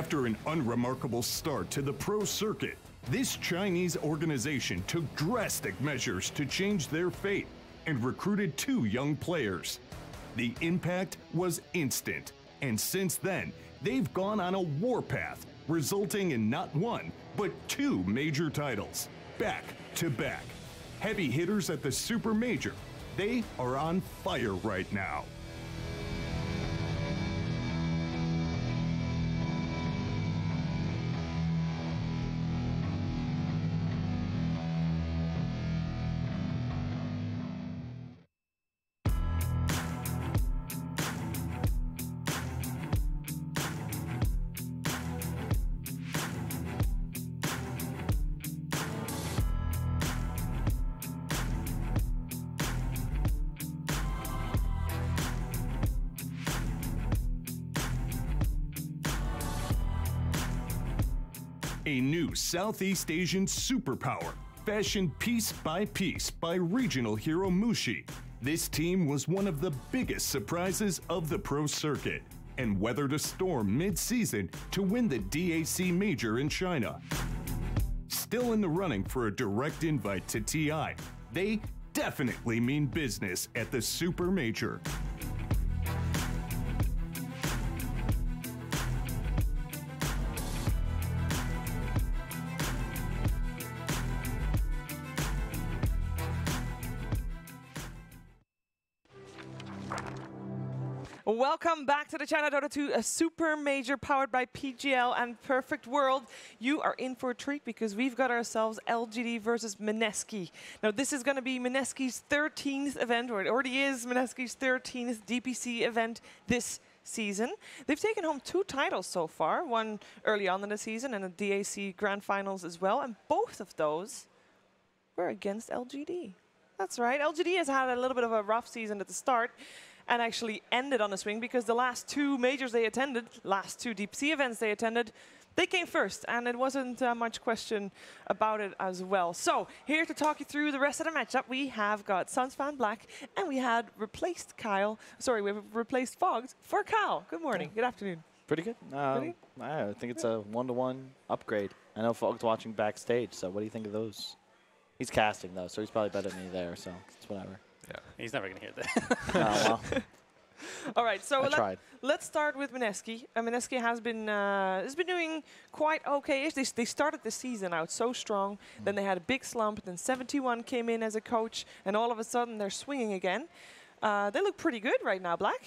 After an unremarkable start to the pro circuit, this Chinese organization took drastic measures to change their fate and recruited 2 young players. The impact was instant, and since then, they've gone on a warpath, resulting in not 1, but 2 major titles, back to back. Heavy hitters at the Supermajor, they are on fire right now. A new Southeast Asian superpower, fashioned piece by regional hero Mushi. This team was one of the biggest surprises of the pro circuit and weathered a storm mid-season to win the DAC Major in China. Still in the running for a direct invite to TI, they definitely mean business at the Supermajor. Welcome back to the China Dota2, a Supermajor powered by PGL and Perfect World. You are in for a treat because we've got ourselves LGD versus Mineski. Now this is going to be Mineski's 13th event, or it already is Mineski's 13th DPC event this season. They've taken home 2 titles so far, one early on in the season and a DAC Grand Finals as well, and both of those were against LGD. That's right, LGD has had a little bit of a rough season at the start, and actually ended on a swing because the last 2 majors they attended, last 2 DPC events they attended, they came first, and it wasn't much question about it as well. So here to talk you through the rest of the matchup, we have got Sunsfan Black, and we had replaced Kyle. Sorry, we've replaced Fogs for Kyle. Good morning. Good afternoon. Pretty good. I think it's a 1-to-1 upgrade. I know Fogs watching backstage, so what do you think of those? He's casting though, so he's probably better than me there, so it's whatever. Yeah, he's never going to hear that. Oh, well. All right, so let's start with Mineski. Mineski has been doing quite okay-ish. They started the season out so strong, then they had a big slump, then 71 came in as a coach, and all of a sudden they're swinging again. They look pretty good right now, Black.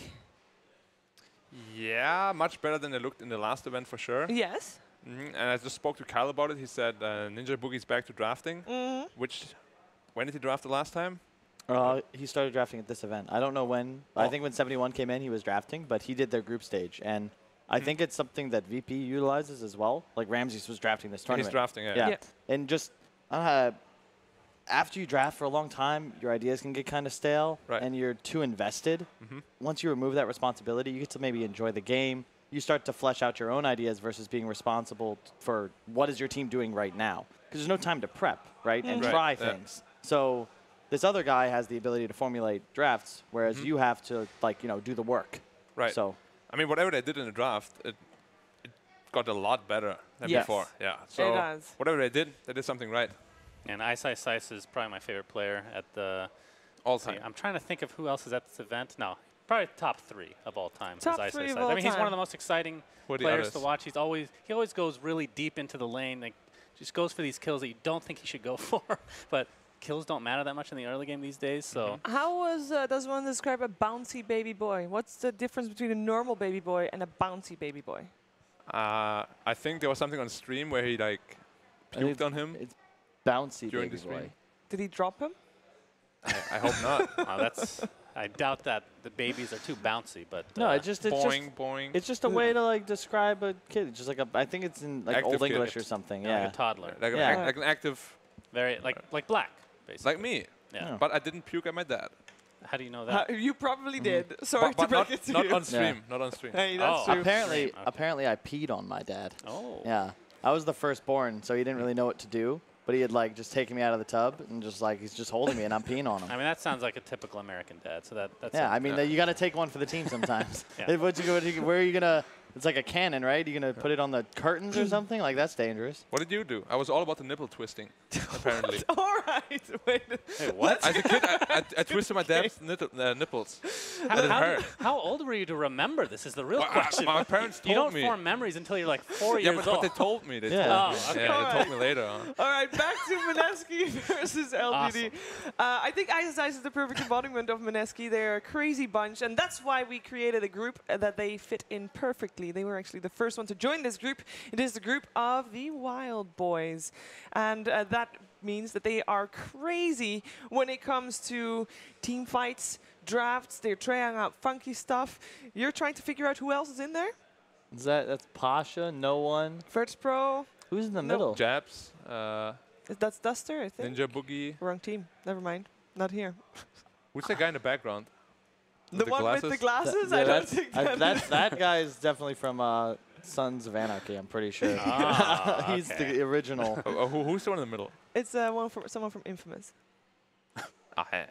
Yeah, much better than they looked in the last event for sure. Yes. And I just spoke to Kyle about it. He said Ninja Boogie's back to drafting, when did he draft the last time? He started drafting at this event. I don't know when. Oh. I think when 71 came in, he was drafting, but he did their group stage. And I think it's something that VP utilizes as well. Like Ramses was drafting this tournament. He's drafting, yeah. And just after you draft for a long time, your ideas can get kind of stale, and you're too invested. Once you remove that responsibility, you get to maybe enjoy the game. You start to flesh out your own ideas versus being responsible for what is your team doing right now. Because there's no time to prep, right, and try things. So this other guy has the ability to formulate drafts, whereas you have to, like, do the work. Right. So, I mean, whatever they did in the draft, it got a lot better than before. Yeah. So whatever they did something right. And Ice is probably my favorite player at the all time. I'm trying to think of who else is at this event. No, probably top 3 of all time. Top 3 of all time. I mean, he's one of the most exciting players to watch. He always goes really deep into the lane. Like, just goes for these kills that you don't think he should go for, but kills don't matter that much in the early game these days. So how does one describe a bouncy baby boy? What's the difference between a normal baby boy and a bouncy baby boy? I think there was something on stream where he puked on him. It's bouncy during baby the stream. boy. Did he drop him? I hope not. I doubt that the babies are too bouncy, but no, it's just boing. It's just a way to describe a kid. It's just like I think it's in active Old English or something. Yeah, like a toddler. Like an active. Very like Black, basically. Like me. Yeah. But I didn't puke at my dad. How do you know that? You probably did. Sorry to break it to you. Not on stream. Not on stream. Hey, that's true. Apparently, I peed on my dad. Oh. Yeah, I was the firstborn, so he didn't really know what to do. But he had just taken me out of the tub and he's just holding me and I'm peeing on him. I mean, that sounds like a typical American dad. So that's you got to take one for the team sometimes. Where are you gonna It's like a cannon, right? You're going to put it on the curtains or something? Like, that's dangerous. What did you do? I was all about the nipple twisting, apparently. All right. Wait. Hey, what? As a kid, I twisted my dad's nipples. How old were you to remember this is the real question. My parents told me. You don't form memories until you're like 4 years old. Yeah, but they told me. They told me. Yeah, they told me later on. All right, back to Mineski versus LGD. Awesome. I think Ice is the perfect embodiment of Mineski. They're a crazy bunch, and that's why we created a group that they fit in perfectly. They were actually the first one to join this group. It is the group of the Wild Boys, and that means that they are crazy when it comes to team fights, drafts. They're trying out funky stuff. You're trying to figure out who else is in there? That's Pasha, no one. First Pro. Who's in the middle? Jabs. That's Duster, I think. Ninja Boogie. Wrong team. Never mind. Not here. Who's that guy in the background? The one with the glasses? Yeah, I don't think that guy is definitely from Sons of Anarchy, I'm pretty sure. He's the original. Who's the one in the middle? It's someone from Infamous. Okay.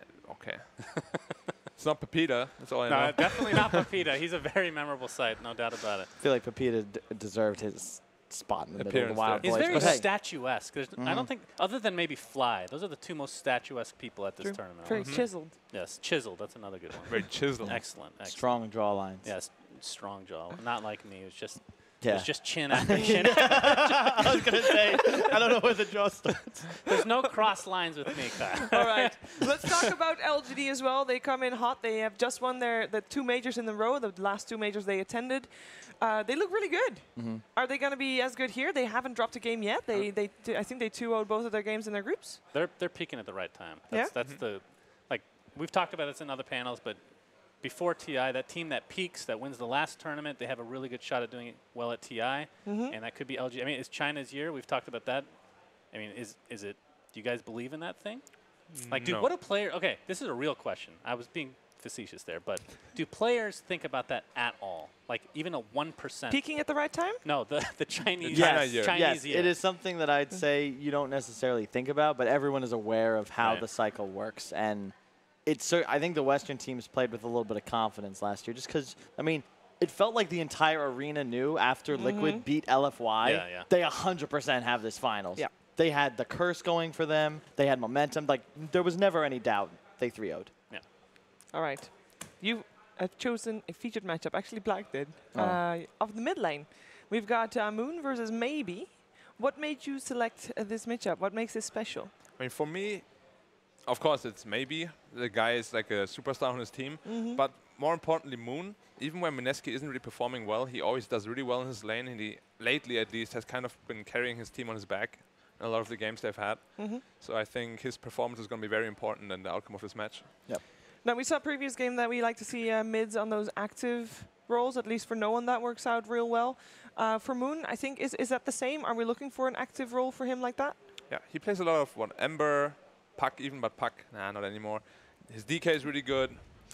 It's not Pepita. That's all I know. No, definitely not Pepita. He's a very memorable sight, no doubt about it. I feel like Pepita deserved his spot in the middle of the Wild Boys. He's very statuesque. I don't think, other than maybe Fly, those are the two most statuesque people at this tournament. Very chiseled. Yes, chiseled. That's another good one. Very chiseled. Excellent. Strong jaw lines. Yes, strong jaw. Not like me. It was just. Yeah. It was just chin after chin. I was going to say, I don't know where the jaw starts. There's no cross lines with me, Kyle. All right. Let's talk about LGD as well. They come in hot. They have just won the 2 majors in a row, the last 2 majors they attended. They look really good. Are they going to be as good here? They haven't dropped a game yet. I think they 2-0'd both of their games in their groups. They're peaking at the right time. That's the, like, we've talked about this in other panels, but before TI, that team that peaks, that wins the last tournament, they have a really good shot at doing it well at TI, and that could be LG. I mean, it's China's year. We've talked about that. I mean, is it? Do you guys believe in that thing? Like, dude, what a player. Okay, this is a real question. I was being facetious there, but do players think about that at all? Like, even a 1%? Peaking at the right time? No, the Chinese. Chinese year. It is something that I'd say you don't necessarily think about, but everyone is aware of how the cycle works, and I think the Western teams played with a little bit of confidence last year, just because, I mean, it felt like the entire arena knew after Liquid beat LFY, they 100% have this finals. Yeah. They had the curse going for them. They had momentum. Like, there was never any doubt they 3-0'd. Yeah. All right. You have chosen a featured matchup. Actually, Black did. Of the mid lane, we've got Moon versus Maybe. What made you select this matchup? What makes this special? I mean, for me, of course, it's Maybe. The guy is like a superstar on his team. But more importantly, Moon, even when Mineski isn't really performing well, he always does really well in his lane. And he, lately at least, has kind of been carrying his team on his back in a lot of the games they've had. So I think his performance is going to be very important in the outcome of this match. Yep. Now, we saw previous game that we like to see mids on those active roles, at least for no one that works out real well. For Moon, I think, is that the same? Are we looking for an active role for him like that? Yeah, he plays a lot of Ember, Puck even, but Puck, nah, not anymore. His DK is really good.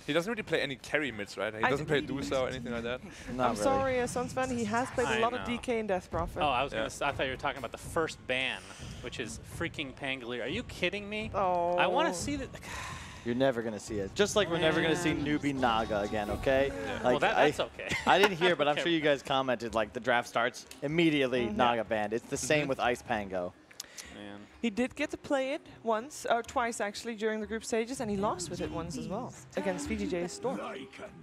He doesn't really play any carry mids, right? He doesn't play Dusa or anything like that. I'm sorry, Suns fan, he has played a lot of DK in Death Prophet. Oh, I thought you were talking about the first ban, which is freaking Pangolier. Are you kidding me? Oh. I want to see that. You're never going to see it. Just like we're never going to see newbie Naga again, okay? Yeah. Like, well, that's okay. I didn't hear, but I'm sure you guys commented, like, the draft starts, immediately Naga banned. It's the same with Ice Pango. Man. He did get to play it once, or twice actually, during the group stages, and he lost with it once as well, against VGJ's Storm.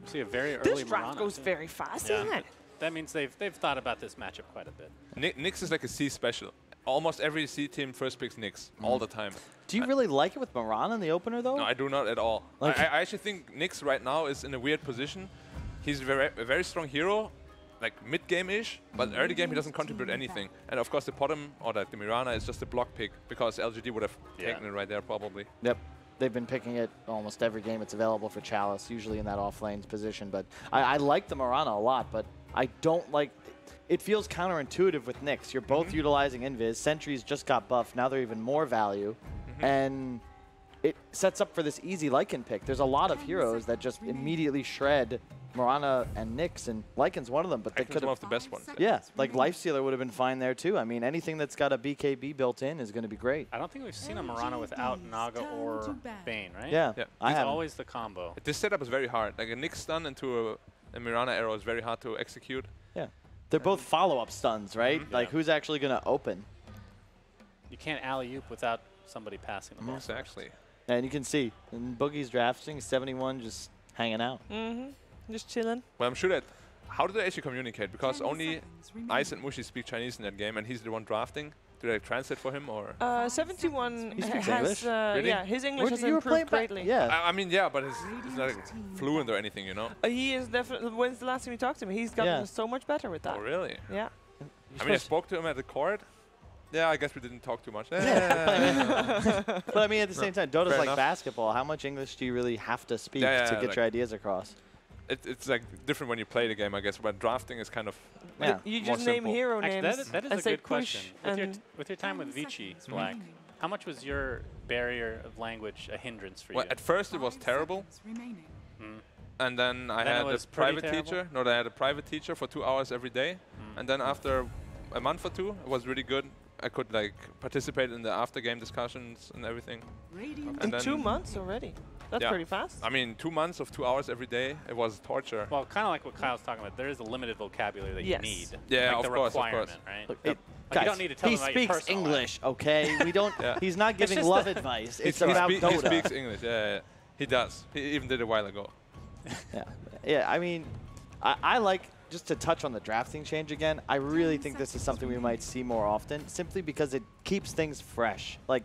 See a very early This draft goes very fast, isn't it? That means they've thought about this matchup quite a bit. Nyx is like a C special. Almost every C team first picks Nyx all the time. Do you really like it with Moran in the opener, though? No, I do not at all. Like I actually think Nyx right now is in a weird position. He's a very strong hero, like mid-game-ish, but early game he doesn't contribute anything. And of course the bottom, or the Mirana, is just a block pick, because LGD would have taken it right there probably. Yep. They've been picking it almost every game it's available for Chalice, usually in that off-lanes position. But I like the Mirana a lot, but I don't like... It feels counterintuitive with Nyx. You're both utilizing Invis. Sentries just got buffed. Now they're even more value. And it sets up for this easy Lycan pick. There's a lot of heroes that just immediately shred Mirana and Nyx, and Lycan's one of them. But they could have... one of the best ones. Yeah, like Lifestealer would have been fine there too. I mean, anything that's got a BKB built in is going to be great. I don't think we've seen a Mirana without Naga or Bane, right? Yeah. He's always the combo. This setup is very hard. Like a Nyx stun into a Mirana arrow is very hard to execute. Yeah. They're both follow-up stuns, right? Like, who's actually going to open? You can't alley-oop without somebody passing the ball. Exactly. And you can see, in Boogie's drafting, 71 just hanging out. Just chilling. Well, I'm sure that. How do they actually communicate? Because only Ice and Mushi speak Chinese in that game, and he's the one drafting. Do they translate for him or? 71 He speaks has, English? Really? yeah, his English has You were playing improved greatly. Yeah. I mean, yeah, but he's not like fluent or anything, you know. He is definitely. When's the last time you talked to him? He's gotten so much better with that. Oh, really? Yeah. I mean, I spoke to him at the court. Yeah, I guess we didn't talk too much. But I mean, at the same time, Dota's Fair like enough. basketball. How much English do you really have to speak Yeah, to get like your ideas across? It's like different when you play the game, I guess. But drafting is kind of Yeah. You more just name simple. hero Actually, names that is and a say good question. push. With your time with Vici, Black, how much was your barrier of language a hindrance for Well, you? at first it was terrible, and then I Then it had a was pretty private terrible? teacher. No, I had a private teacher for 2 hours every day, and then after a month or two, it was really good. I could like participate in the after game discussions and everything. In And then 2 months already. That's Yeah. pretty fast. I mean, 2 months of 2 hours every day, it was torture. Well, kind of like what Kyle's talking about. There is a limited vocabulary that Yes. you need. Yeah, like of the course, of requirement, course. right? Look, Yep. Like, you don't need to tell he them about your speaks personal English, okay? We don't. Yeah. He's not giving just love the- advice. He It's about he Dota. speaks English. Yeah, he does. He even did it a while ago. Yeah, yeah. I mean, I like, just to touch on the drafting change again, I really think this is something we might see more often, simply because it keeps things fresh. Like,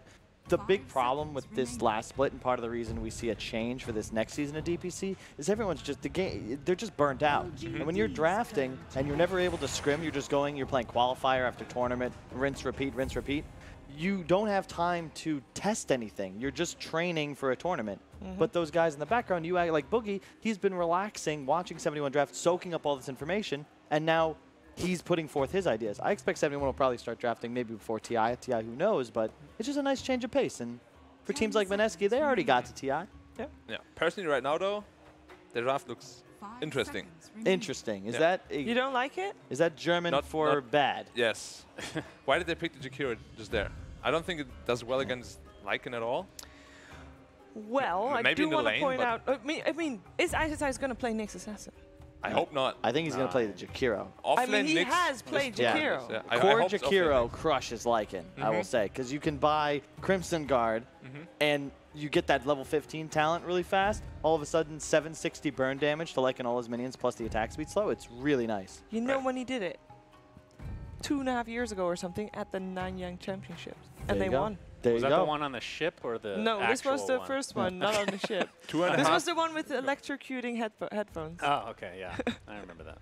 the big problem with this last split, and part of the reason we see a change for this next season of DPC, is everyone's just, they're just burnt out. And when you're drafting and you're never able to scrim, you're just going, you're playing qualifier after tournament, rinse, repeat, you don't have time to test anything. You're just training for a tournament. But those guys in the background, you act like Boogie, he's been relaxing, watching 71 draft, soaking up all this information, and now he's putting forth his ideas. I expect 71 will probably start drafting maybe before TI. TI, who knows, but it's just a nice change of pace. And for teams like Mineski, they already got to TI. Yeah. Personally, right now though, the draft looks interesting. Interesting. Is Yeah. that You don't like it? is that German Not- for not- bad? Yes. Why did they pick the Jakiro just there? I don't think it does well against Lycan at all. Well, I Maybe do in the want to lane, point but- out. I mean, is Ice going to play Nyx Assassin? I hope not. I think he's going to play the Jakiro. Off I mean, lane he Nyx has played is- Yeah. Jakiro. Yeah, I Core hope it's off lane Jakiro Nyx. crushes Lycan, I will say, because you can buy Crimson Guard, and you get that level 15 talent really fast. All of a sudden, 760 burn damage to Lycan all his minions, plus the attack speed slow. It's really nice. You know Right. when he did it? 2.5 years ago or something at the Nanyang Championships. And There they you go. won. There Was you that go. the one on the ship or the No, this was actual the one? first one, not on the ship. 2.5. This was the one with the electrocuting headphones. Oh, okay, yeah. I remember that.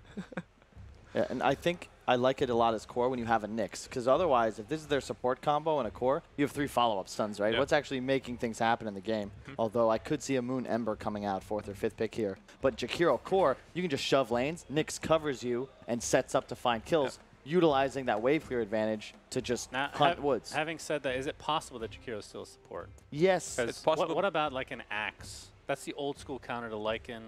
Yeah, and I think I like it a lot as core when you have a Nyx, because otherwise, if this is their support combo and a core, you have 3 follow-up stuns, right? Yeah. What's actually making things happen in the game? Although I could see a Moon Ember coming out 4th or 5th pick here. But Jakiro core, you can just shove lanes, Nyx covers you, and sets up to find kills, utilizing that wave clear advantage to just Now, hunt woods. Having said that, is it possible that Jakiro is still a support? Yes. It's possible. What about like an Axe? That's the old school counter to Lycan.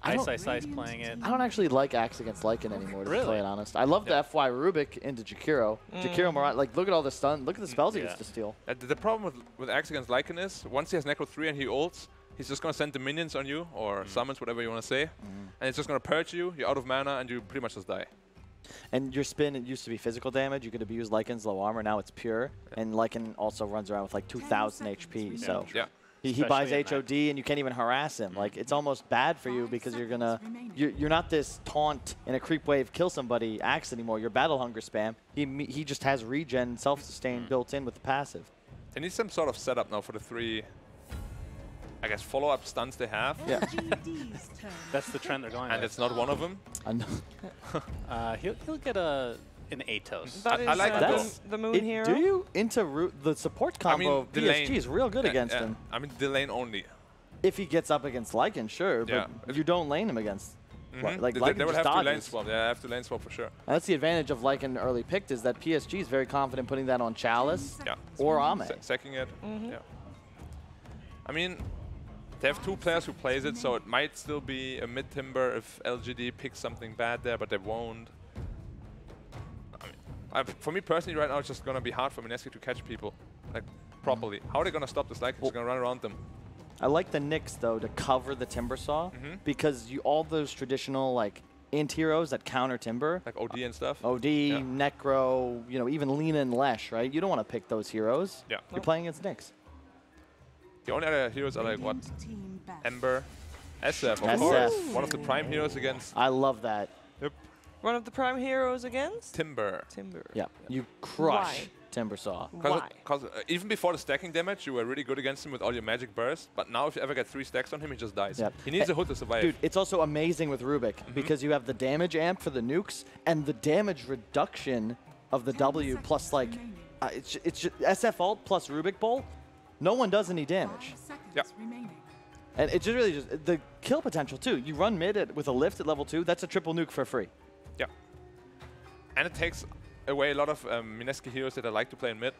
I don't- Ice playing it. I don't actually like Axe against Lycan anymore, to be Really? quite honest. I love the FY Rubik into Jakiro. Jakiro, like, look at all the stun. Look at the spells he Yeah. gets to steal. The problem with Axe against Lycan is, once he has Necro 3 and he ults, he's just going to send the minions on you, or summons, whatever you want to say, and it's just going to purge you, you're out of mana, and you pretty much just die. And your spin, it used to be physical damage. You could abuse Lycan's low armor. Now it's pure. And Lycan also runs around with like 2,000 HP. So Yeah. he buys Especially at HOD and you can't even harass him. Like, it's almost bad for you because you're not this taunt in a creep wave, kill somebody Axe anymore. You're battle hunger spam. He just has regen, self-sustain built in with the passive. They need some sort of setup now for the 3, I guess, follow-up stuns they have, Yeah. That's the trend they're going and with. it's not one of them. I know. He'll get an Atos. That is I like that. the Moon It- Hero. do you? The support combo of the PSG lane- is real good yeah, against yeah. him. I mean, the lane only. If he gets up against Lycan, sure. But Yeah. you don't lane him against. Like, they Lycan would just have to lane dodges. swap. Yeah, I have to lane swap for sure. And that's the advantage of Lycan early picked, is that PSG is very confident putting that on Chalice Yeah. or Ame. Sacking it. Yeah. I mean, they have 2 players who plays it, so it might still be a mid-timber if LGD picks something bad there, but they won't. I mean, for me personally, right now, it's just going to be hard for Mineski to catch people, like, properly. How are they going to stop this? Like, he's going to run around them. I like the Nyx, though, to cover the Timbersaw, because all those traditional, like, int heroes that counter Timber. Like OD and stuff. OD, Necro, you know, even Lina and Lesh, right? You don't want to pick those heroes. Yeah. You're playing against Nyx. The only other heroes are like, what? Ember, SF, of SF. course. One of the prime heroes against I love that. One of the prime heroes against? Timber. Timber. Yeah. You crush Why? Timbersaw. Why? Because even before the stacking damage, you were really good against him with all your magic bursts. But now if you ever get 3 stacks on him, he just dies. Yep. He needs a hood to survive. Dude, it's also amazing with Rubik because you have the damage amp for the nukes and the damage reduction of the W plus like, it's just SF ult plus Rubik Bolt. No one does any damage. Yep. And it's just really just the kill potential too. You run mid with a lift at level 2, that's a triple nuke for free. Yeah. And it takes away a lot of Mineski heroes that I like to play in mid.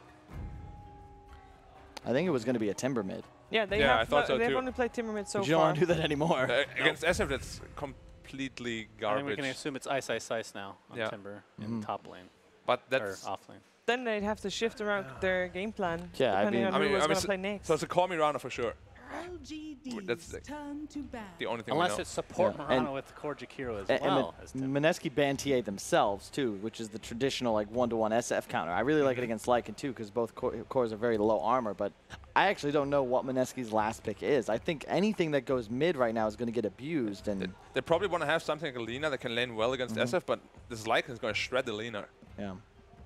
I think it was going to be a Timber mid. Yeah, they I have thought so they've too. only played Timber mid so But far. you don't want to do that anymore. Against SF, that's completely I garbage. think we can assume it's ice now on Yeah. Timber in top lane But or that's... off lane. Then they'd have to shift around their game plan. Yeah, I depending mean- on who was going to so- play next. So it's a call me Rana for sure. LGD's That's the- turn to bat. The only thing Unless we know. it's support Yeah. Murano And- with core Jakiro as And well. as Timber. Mineski ban TA themselves too, which is the traditional like 1-to-1 SF counter. I really like it against Lycan too because both cores are very low armor, but I actually don't know what Mineski's last pick is. I think anything that goes mid right now is going to get abused. And They probably want to have something like a Lina that can lane well against SF, but this Lycan is going to shred the Lina. yeah.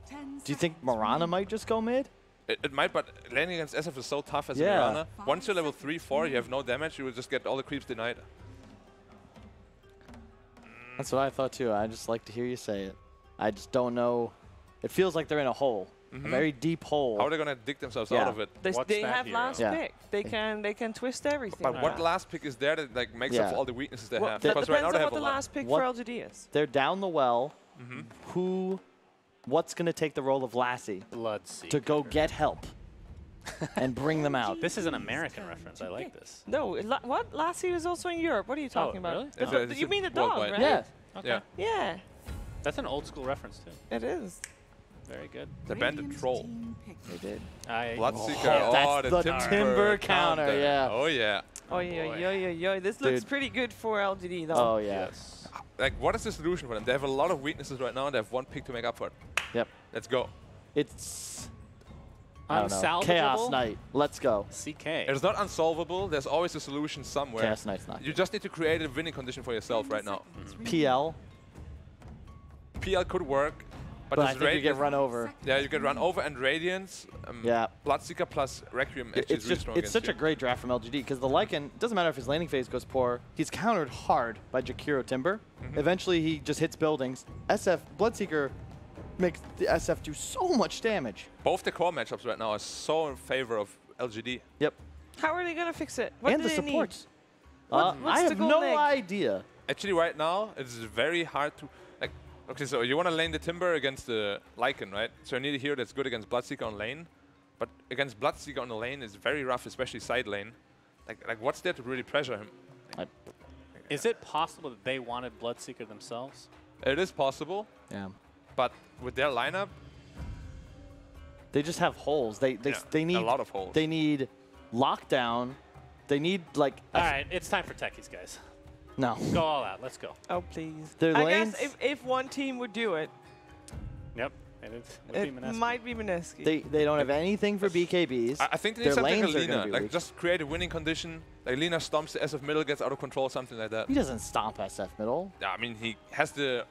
10 Do you think seconds Mirana remaining. might just go mid? It might, but laning against SF is so tough as Yeah. a Mirana. Once you're level 3, 4, you have no damage, you will just get all the creeps denied. That's what I thought too. I just like to hear you say it. I just don't know. It feels like they're in a hole, a very deep hole. How are they going to dig themselves Yeah. out of it? What's They that have hero? last Yeah. pick. They can twist everything. But like what that. last pick is there that like makes up Yeah. for all the weaknesses they Well, have? that Because right now depends they on have what a the lot. last pick What- for LGD is. They're down the well. What's going to take the role of Lassie Bloodseeker. to go get help and bring them out? This is an American reference. I like this. No, what? Lassie was also in Europe. What are you talking about? really? The It's do- a- it's you a mean the dog, worldwide. right? Yeah. Okay. Yeah. Yeah, That's an old school reference too. it is. Very good. The bandit Radiant troll. team picked. They did. Bloodseeker. That's Oh, the Timber counter, yeah. Oh, yeah. Oh yeah, yeah. This looks Dude. pretty good for LGD though. Oh, yeah. Yes. Like, what is the solution for them? They have a lot of weaknesses right now, and they have one pick to make up for it. Yep. Let's go. It's I don't know. Unsalvageable. Chaos Knight. Let's go. CK. It's not unsolvable. There's always a solution somewhere. Chaos Knight's not. You just need to create a winning condition for yourself right now. PL, PL could work, but, but I this think you get Radiant- run over. Yeah, you get run over, and Radiance, Yeah. Bloodseeker plus Requiem actually It's is really just strong it's against such you. a great draft from LGD because the Lycan doesn't matter if his laning phase goes poor. He's countered hard by Jakiro Timber. Eventually he just hits buildings. SF Bloodseeker makes the SF do so much damage. Both the core matchups right now are so in favor of LGD. Yep. How are they gonna fix it? What And do the they supports. What's I the have golden no egg? idea. Actually, right now, it's very hard to... like. Okay, so you want to lane the Timber against the Lycan, right? So you need a hero that's good against Bloodseeker on lane. But against Bloodseeker on the lane is very rough, especially side lane. Like what's there to really pressure him? Is it possible that they wanted Bloodseeker themselves? It is possible, Yeah. but with their lineup, They just have holes. They need a lot of holes. They need lockdown. They need like All right, it's time for techies, guys. no. Go all out. Let's go. Oh please. Their I lanes- guess if one team would do it, Yep. And it would it be Mineski. might be Mineski. They don't have anything for BKBs. I think they Their need something like lanes are gonna Lina. be Like weak. just create a winning condition. Like Lina stomps the SF middle, gets out of control, something like that. He doesn't stomp SF middle. Yeah, I mean he has the...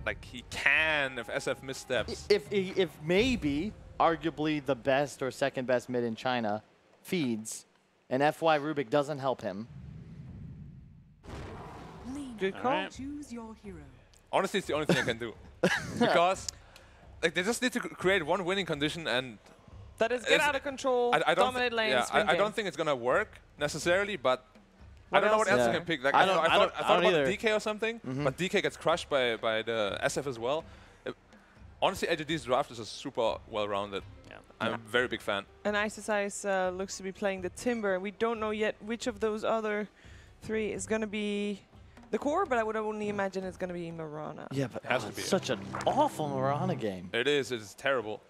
like he can if SF missteps. If maybe arguably the best or second best mid in China feeds, and FY Rubik doesn't help him. Good call. right. Choose your hero. Honestly, it's the only thing I can do. Because like they just need to create one winning condition, and That is get It's- out of control, I don't dominate lanes, yeah, win I don't game. think it's gonna work necessarily, but I What don't know else what else is I there? can pick. Like I I don't- thought I don't about either. DK or something, but DK gets crushed by the SF as well. Honestly, LGD's draft is just super well-rounded. Yeah. I'm a very big fan. And Ice Ice looks to be playing the Timber. We don't know yet which of those other three is going to be the core, but I would only imagine it's going to be Mirana. Yeah, but Has to it's be. such an awful Mirana game. It is. It's terrible.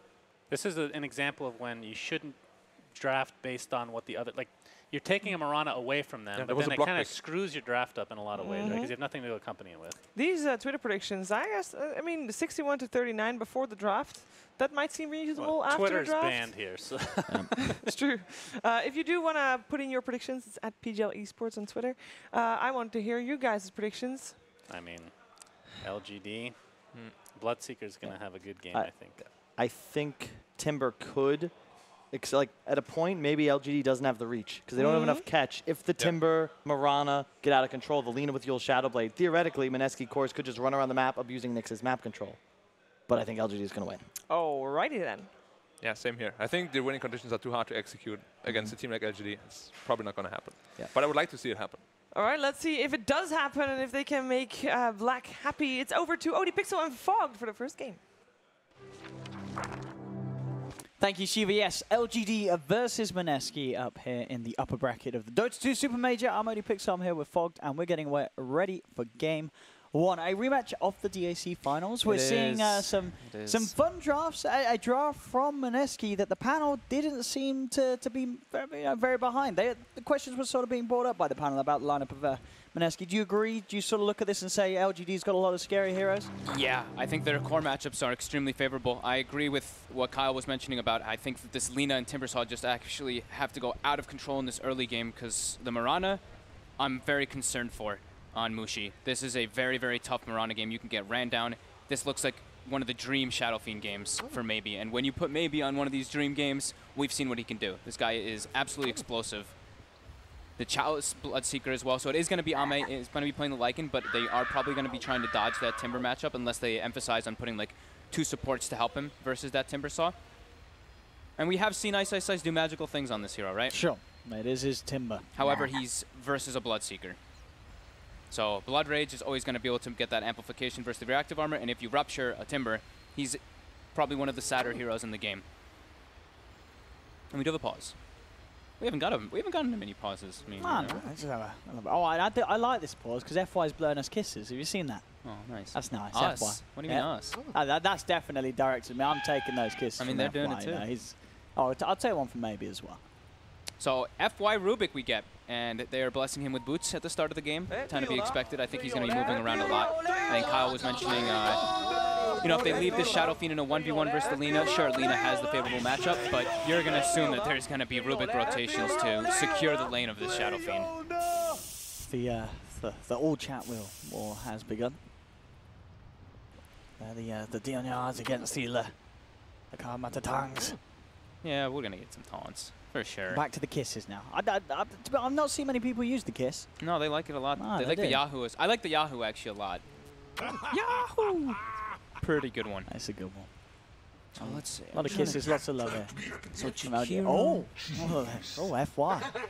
This is an example of when you shouldn't draft based on what the other, like, you're taking a Marana away from them, Yeah, but then it kind of screws your draft up in a lot of ways, because you have nothing to accompany it with. These Twitter predictions, I guess, I mean, 61 to 39 before the draft, that might seem reasonable Well, after Twitter's the draft. banned here, so. It's true. If you do want to put in your predictions, it's at PGL Esports on Twitter. I want to hear you guys' predictions. I mean, LGD, Bloodseeker's going to have a good game, I think. I think Timber could. Like at a point, maybe LGD doesn't have the reach because they don't have enough catch. If the Timber, Marana get out of control, the Lina with Yule Shadowblade, theoretically, Mineski cores could just run around the map abusing Nyx's map control. But I think LGD is going to win. Alrighty then. Yeah, same here. I think the winning conditions are too hard to execute against a team like LGD. It's probably not going to happen. Yeah. But I would like to see it happen. All right, let's see if it does happen and if they can make Black happy. It's over to ODPixel and Fogged for the first game. Thank you, Shiva. Yes, LGD versus Mineski up here in the upper bracket of the Dota 2 Super Major. I'm ODPixel, I'm here with Fogged, and we're getting ready for game one. A rematch of the DAC finals. We're seeing some fun drafts. A draft from Mineski that the panel didn't seem to be very behind. The questions were sort of being brought up by the panel about the lineup of Mineski. Do you agree? Do you sort of look at this and say LGD's got a lot of scary heroes? Yeah, I think their core matchups are extremely favorable. I agree with what Kyle was mentioning about. I think that this Lina and Timbersaw just actually have to go out of control in this early game because the Marana, I'm very concerned for on Mushi. This is a very, very tough Marana game. You can get ran down. This looks like one of the dream Shadow Fiend games for Maybe. And when you put Maybe on one of these dream games, we've seen what he can do. This guy is absolutely explosive. The Chalice Bloodseeker as well. So it is going to be Ame is going to be playing the Lycan, but they are probably going to be trying to dodge that Timber matchup unless they emphasize on putting like 2 supports to help him versus that Timbersaw. And we have seen Ice Ice Ice do magical things on this hero, right? Sure. It is his Timber. However, he's versus a Bloodseeker. So Blood Rage is always going to be able to get that amplification versus the reactive armor, and if you rupture a Timber, he's probably one of the sadder heroes in the game. And we do have a pause. We haven't gotten many pauses. I mean, I like this pause because FY's blowing us kisses. Have you seen that? Oh, nice. That's nice. Us? FY. What do you mean us? That's definitely directed at me. I'm taking those kisses. I mean, they're doing it too. I'll take one from Maybe as well. So FY Rubik we get, and they are blessing him with boots at the start of the game. Kind of be expected. I think he's going to be moving around a lot. I think Kyle was mentioning, you know, if they leave this Shadow Fiend in a 1v1 versus the Lina, sure, Lina has the favorable matchup, but you're going to assume that there's going to be Rubik rotations to secure the lane of this Shadow Fiend. The all chat war has begun. The DNRs against the Karmata Tangs. Yeah, we're going to get some taunts. For sure. Back to the kisses now. I've not seen many people use the kiss. No, they like it a lot. They like the Yahoo. I like the Yahoo actually a lot. Yahoo! Pretty good one. That's a good one. So let's see. A lot of kisses, lots of love here. So FY.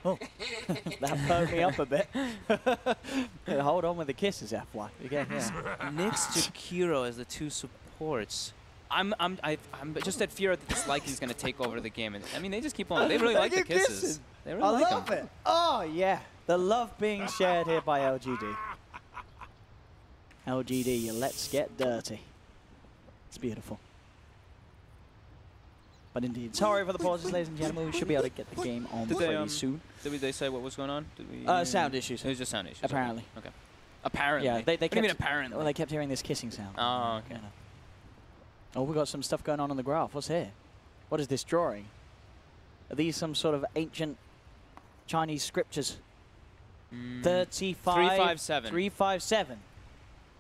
Oh, that hurt me up a bit. Hold on with the kisses, FY. Again, Next to Kiro as the 2 supports. I'm just at fear that this Lycan is going to take over the game. And, I mean, they just keep on. They really like the kisses. They really like love it. Oh, yeah. The love being shared here by LGD. LGD, let's get dirty. It's beautiful. But indeed, sorry for the pauses, ladies and gentlemen. We should be able to get the game on pretty soon. Did they say what was going on? Sound issues. It was just sound issues. Apparently. Okay. Apparently. Yeah, they kept, what do you mean apparently? Well, they kept hearing this kissing sound. Oh, okay. Oh, we've got some stuff going on the graph. What's here? What is this drawing? Are these some sort of ancient Chinese scriptures? 35. 357. 357.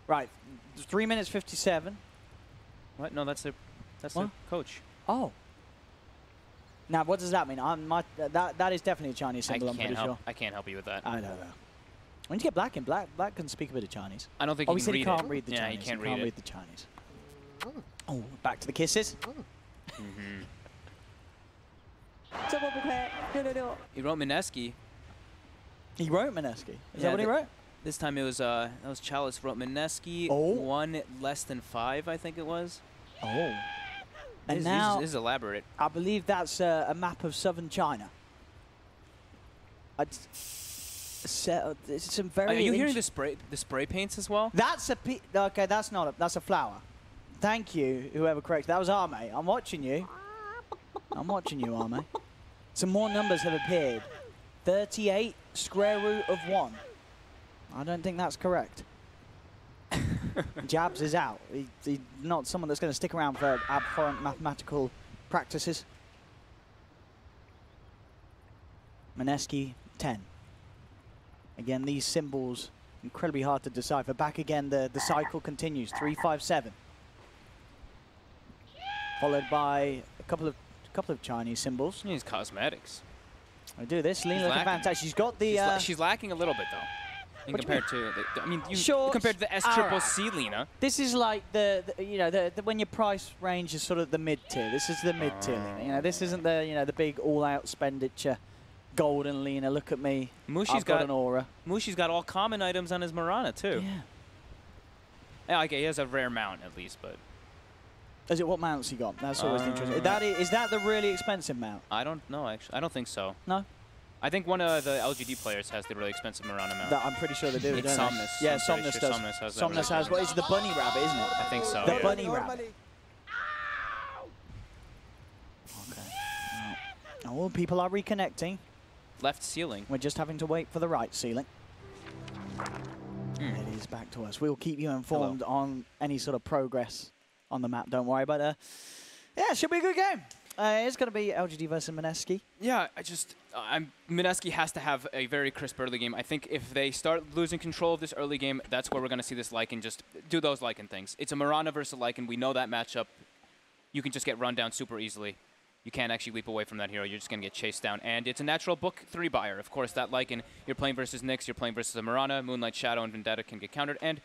Right. 3 minutes 57. What? No, that's the coach. Oh. Now, what does that mean? That is definitely a Chinese symbol, I'm pretty sure. I can't help you with that. I don't know. When you get Black in, Black can speak a bit of Chinese. I don't think he can read it. He can't read the Chinese. Yeah, he can't read the Chinese. Oh, back to the kisses. He wrote Mineski. He wrote Mineski. Is that what he wrote? This time it was that was Chalice wrote Mineski. 1 less than 5, I think it was. Oh. And this is elaborate. I believe that's a map of southern China. Some very. Are you hearing the spray paints as well? That's okay. That's a flower. Thank you, whoever corrected. That was Arme. I'm watching you. I'm watching you, Arme. Some more numbers have appeared. 38 square root of 1. I don't think that's correct. Jabs is out. He's not someone that's going to stick around for abhorrent mathematical practices. Mineski, 10. Again, these symbols, incredibly hard to decipher. Back again, the cycle continues. 3, 5, 7. Followed by a couple of Chinese symbols. He needs cosmetics. I do this. Lina looking fantastic. She's got the... she's lacking a little bit, though. Compared to, I mean, compared to the S-triple-C Lina. This is like when your price range is sort of the mid-tier. This is the mid-tier Lina. You know, this isn't the the big all-out expenditure golden Lina. Look at me. I've got an aura. Mushi's got all common items on his Mirana too. Yeah. Okay, he has a rare mount at least, but. Is it what mounts he got? That's always interesting. Is that the really expensive mount? I don't know actually. I don't think so. No. I think one of the LGD players has the really expensive Mirana mount. I'm pretty sure they do. It's Somnus. Yeah, Somnus does. Somnus has what is the bunny rabbit, isn't it? I think so. The bunny rabbit. Okay. Oh, people are reconnecting. Left ceiling. We're just having to wait for the right ceiling. It is back to us. We'll keep you informed on any sort of progress on the map. Don't worry. But yeah, it should be a good game. It's going to be LGD versus Mineski. Yeah, Mineski has to have a very crisp early game. I think if they start losing control of this early game, that's where we're going to see this Lycan just do those Lycan things. It's a Mirana versus Lycan. We know that matchup. You can just get run down super easily. You can't actually leap away from that hero. You're just going to get chased down. And it's a natural book 3 buyer. Of course, that Lycan, you're playing versus Nyx, you're playing versus a Mirana. Moonlight Shadow and Vendetta can get countered. And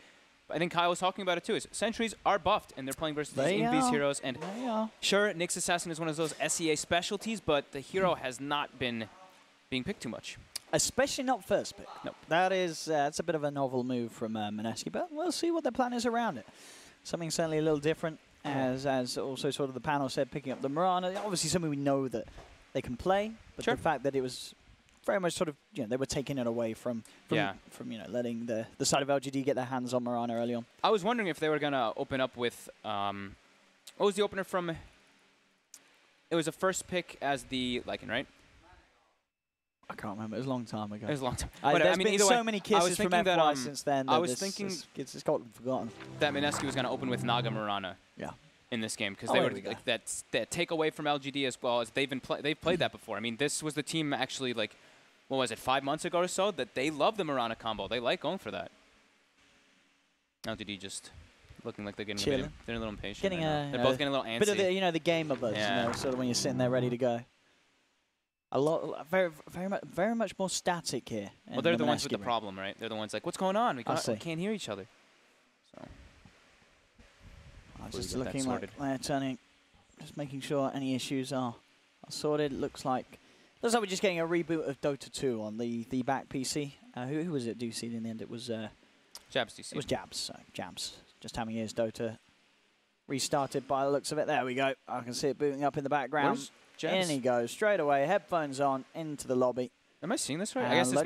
I think Kyle was talking about it too, is sentries are buffed, and they're playing versus these Invis heroes. And sure, Nyx Assassin is one of those SEA specialties, but the hero has not been being picked too much. Especially not first pick. Nope. That's a bit of a novel move from Mineski, but we'll see what the plan is around it. Something certainly a little different, as also sort of the panel said, picking up the Mirana. Obviously something we know that they can play, but the fact that it was very much sort of, they were taking it away from letting the side of LGD get their hands on Mirana early on. I was wondering if they were going to open up with, what was the opener from? It was a first pick as the Lycan, right? I can't remember. It was a long time ago. It was a long time. There's been so many kisses from FY since then. I was thinking it's gotten forgotten. That Mineski was going to open with Naga Mirana. Yeah. In this game, because they were like that take away from LGD as well as they've played that before. I mean, this was the team actually like, what was it, 5 months ago or so, that they love the Mirana combo. They like going for that. LGD just looking like they're getting a bit, they're a little impatient. They're both getting a little antsy. Bit of the the gamer buzz, sort of when you're sitting there ready to go. Very much more static here. Well, they're the ones with the problem, right? They're the ones like, what's going on? We can't hear each other. So. Just looking like they're turning, just making sure any issues are sorted. Looks like we're just getting a reboot of Dota 2 on the back PC. Who was it? DC in the end? It was Jabs DC. It was Jabs. So Jabs just having his Dota restarted by the looks of it. There we go. I can see it booting up in the background. In he goes straight away. Headphones on into the lobby. Am I seeing this right? I guess it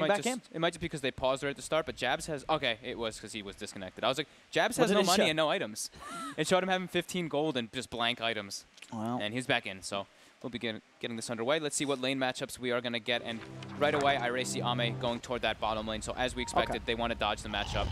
might just be because they paused right at the start, but Jabs has... Okay, it was because he was disconnected. I was like, Jabs has no money and no items. It showed him having 15 gold and just blank items. Wow. And he's back in, so we'll be getting this underway. Let's see what lane matchups we are going to get. And right away, I see Ame going toward that bottom lane. So as we expected, they want to dodge the matchup.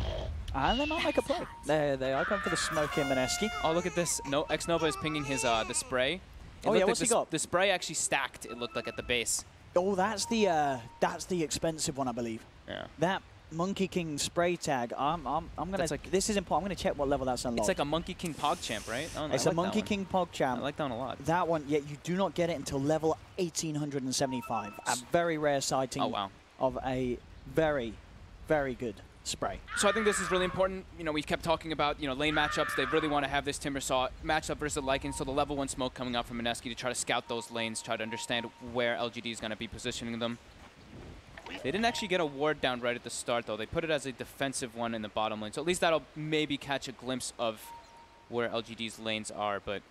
And they might make a play. There they are, going for the smoke in Mineski. Oh, look at this. No, X-Nova is pinging his the spray. What's he got? The spray actually stacked, it looked like, at the base. Oh, that's the expensive one, I believe. Yeah. That Monkey King spray tag. I'm gonna. This is important. I'm gonna check what level that's unlocked. It's like a Monkey King PogChamp, right? It's a Monkey King PogChamp. I like that one a lot. That one, yet you do not get it until level 1875. A very rare sighting of a very, very good spray. So I think this is really important. We kept talking about, lane matchups. They really want to have this Timbersaw matchup versus Lycan. So the level 1 smoke coming out from Mineski to try to scout those lanes, try to understand where LGD is going to be positioning them. They didn't actually get a ward down right at the start, though. They put it as a defensive one in the bottom lane. So at least that'll maybe catch a glimpse of where LGD's lanes are. But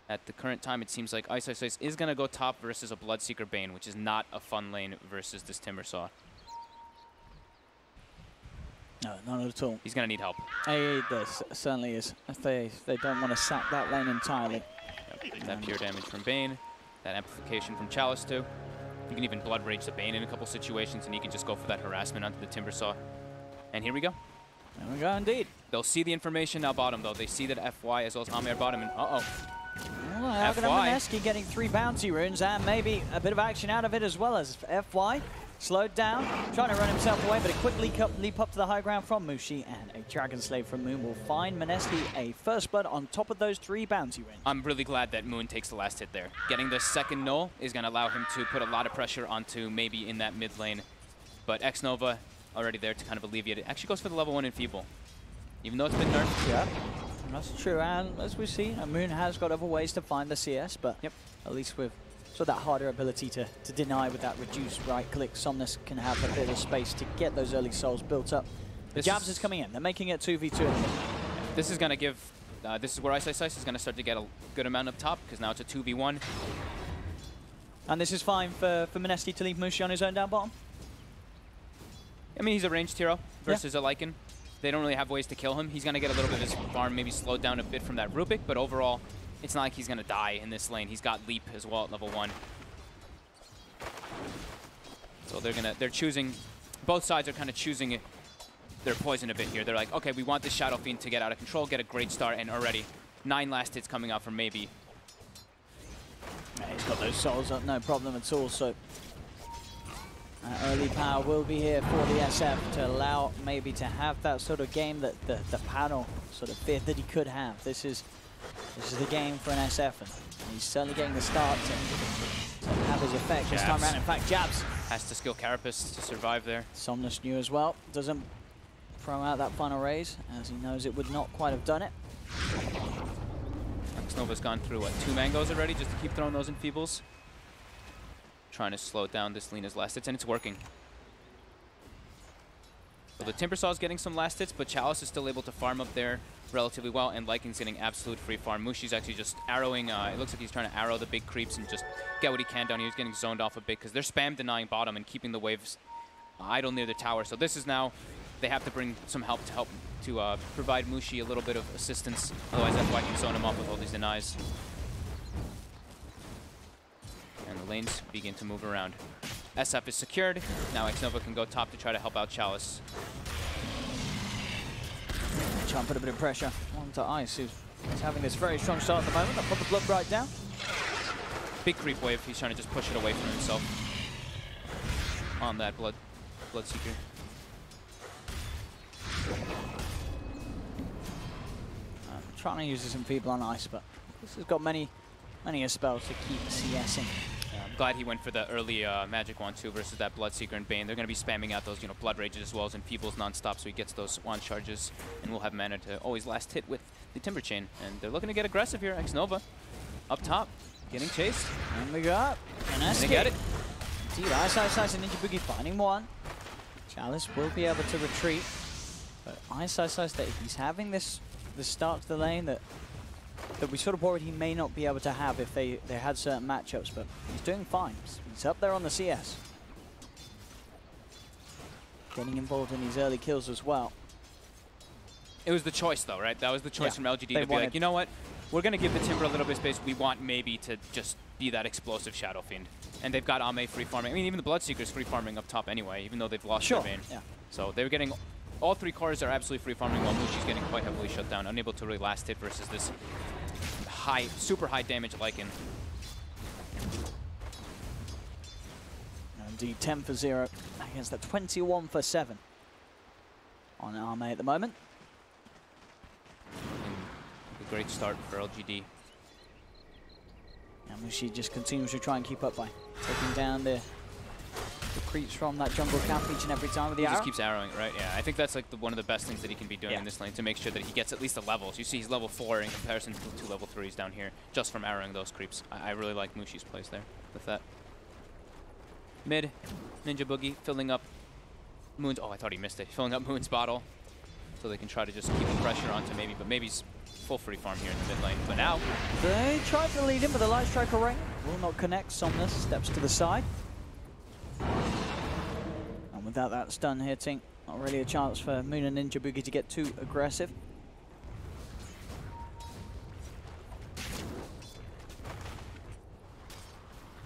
at the current time, it seems like Ice is going to go top versus a Bloodseeker Bane, which is not a fun lane versus this Timbersaw. No, not at all. He's going to need help. He certainly is. If they don't want to sack that lane entirely. Yep, that pure damage from Bane. that amplification from Chalice too. You can even Blood Rage the Bane in a couple situations, and you can just go for that harassment onto the Timbersaw. And here we go. There we go, indeed. They'll see the information now bottom, though. They see that FY as well as Ame are bottom, and uh-oh. Well, Mineski getting 3 bounty runes, and maybe a bit of action out of it as well as FY. Slowed down, trying to run himself away, but a quick leap up to the high ground from Mushi, and a Dragon Slave from Moon will find Mineski a first blood on top of those 3 bounty runes. I'm really glad that Moon takes the last hit there. Getting the second null is going to allow him to put a lot of pressure onto maybe in that mid lane. But X-Nova already there to kind of alleviate it. Actually goes for the level 1 Enfeeble, even though it's been nerfed. Yeah, that's true. And as we see, Moon has got other ways to find the CS, but at least with that harder ability to deny with that reduced right click, Somnus can have a bit of space to get those early souls built up. The Jabs is coming in. They're making it 2v2. This is going to give, this is where Ice is going to start to get a good amount up top, because now it's a 2v1. And this is fine for Mineski to leave Mushi on his own down bottom? I mean, he's a ranged hero versus a Lycan. They don't really have ways to kill him. He's going to get a little bit of his farm maybe slowed down a bit from that Rubik, but overall, it's not like he's going to die in this lane. He's got Leap as well at level 1. So they're choosing, both sides are kind of choosing their poison a bit here. They're like, okay, we want this Shadow Fiend to get out of control, get a great start, and already 9 last hits coming out from Maybe. Yeah, he's got those souls up, no problem at all, so early power will be here for the SF to allow Maybe to have that sort of game that the panel sort of feared that he could have. This is the game for an SF, and he's certainly getting the start to have his effect this time around. In fact, Jabs has to skill Carapace to survive there. Somnus knew as well. Doesn't throw out that final raise, as he knows it would not quite have done it. X-Nova's gone through, what, 2 mangoes already just to keep throwing those Enfeebles? Trying to slow down this Lena's last hits, and it's working. So the Timbersaw is getting some last hits, but Chalice is still able to farm up there relatively well, and Lycan's getting absolute free farm. Mushi's actually just arrowing, it looks like he's trying to arrow the big creeps and just get what he can down here. He's getting zoned off a bit because they're spam denying bottom and keeping the waves idle near the tower. So this is now, they have to bring some help to provide Mushi a little bit of assistance. Otherwise, FY can zone him off with all these denies. And the lanes begin to move around. SF is secured. Now X-Nova can go top to try to help out Chalice. Try and put a bit of pressure onto Ice, who's having this very strong start at the moment. I'll put the blood right down. Big creep wave. He's trying to just push it away from himself on that Bloodseeker. Trying to use this Enfeeble on Ice, but this has got many a spell to keep CSing. I'm glad he went for the early Magic Wand too versus that Bloodseeker and Bane. They're going to be spamming out those, Blood Rages as well as Enfeebles non-stop, so he gets those wand charges, and we'll have mana to always last hit with the Timber Chain. And they're looking to get aggressive here. X-Nova up top, getting chased. And we got Mineski. They get it. Indeed, Ice and Ninja Boogie finding one. Chalice will be able to retreat, but Ice, that he's having this start to the lane that we sort of worried he may not be able to have if they had certain matchups, but he's doing fine. He's up there on the CS. Getting involved in these early kills as well. It was the choice though, right? That was the choice from LGD to be like, you know what? We're going to give the Timber a little bit of space. We want Maybe to just be that explosive Shadow Fiend. And they've got Ame free farming. I mean, even the Bloodseeker's free farming up top anyway, even though they've lost their Bane. Yeah. So they're getting, all 3 cores are absolutely free farming while Mushi's getting quite heavily shut down, unable to really last hit versus this super high damage Lycan. Indeed, 10 for 0 against the 21 for 7 on Ame at the moment. A great start for LGD. And Mushi just continues to try and keep up by taking down the creeps from that jungle camp each and every time with the arrow. He just keeps arrowing, right? Yeah, I think that's like one of the best things that he can be doing in this lane to make sure that he gets at least a level. So you see he's level 4 in comparison to 2 level 3s down here, just from arrowing those creeps. I really like Mushi's plays there with that. Mid, Ninja Boogie filling up Moon's, oh, I thought he missed it. Filling up Moon's bottle so they can try to just keep the pressure onto Maybe, but Maybe's full free farm here in the mid lane. But now, they tried to lead him, but the Light Striker ring will not connect. Somnus steps to the side. And without that stun hitting, not really a chance for Moon and Ninja Boogie to get too aggressive.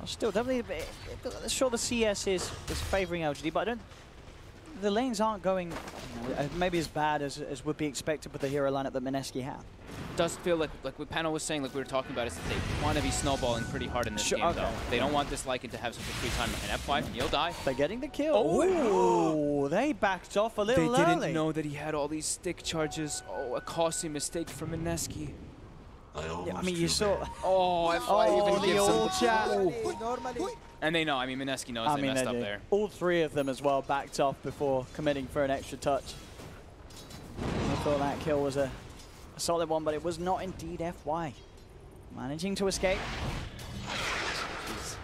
Still, definitely, sure the CS is favoring LGD, but I don't. The lanes aren't going maybe as bad as would be expected with the hero lineup that Mineski have. Does feel like what Panel was saying, like we were talking about, is that they want to be snowballing pretty hard in this game, though. They don't want this Lycan to have such a free time. And F5, he'll die. They're getting the kill. Oh, they backed off a little early. They early. didn't know that he had all these stick charges. Oh, a costly mistake from Mineski. Yeah, I mean, you saw. Oh, F5 even gives old chat. And they know. I mean, Mineski knows they messed up there. All three of them as well backed off before committing for an extra touch. I thought that kill was a solid one, but it was not indeed FY. Managing to escape. Jeez.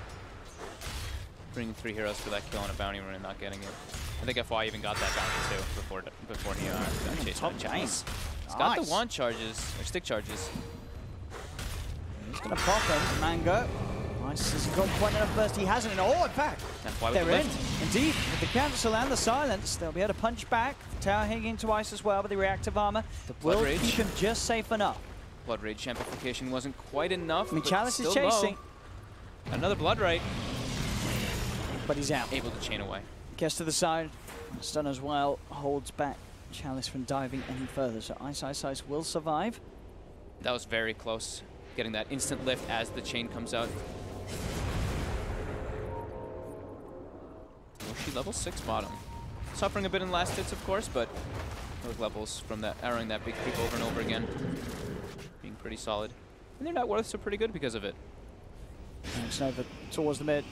Bringing 3 heroes for that kill on a bounty run and not getting it. I think FY even got that bounty too before he got chased out. He's got the wand charges, or stick charges. He's going to pop him. Mango. Nice. Has he got quite enough burst? He hasn't. Oh, in fact, they're in. Indeed, with the cancel and the silence, they'll be able to punch back. Tower hitting into Ice as well, but the reactive armor will keep him just safe enough. Blood Rage amplification wasn't quite enough. I mean, Chalice is chasing. Another Blood Right. But he's out. Able to chain away. Gets to the side. Stun as well. Holds back Chalice from diving any further. So Ice will survive. That was very close. Getting that instant lift as the chain comes out. She level 6 bottom. Suffering a bit in last hits, of course, but those levels from that arrowing that big creep over and over again being pretty solid. And their net worths are pretty good because of it. Looks over towards the mid.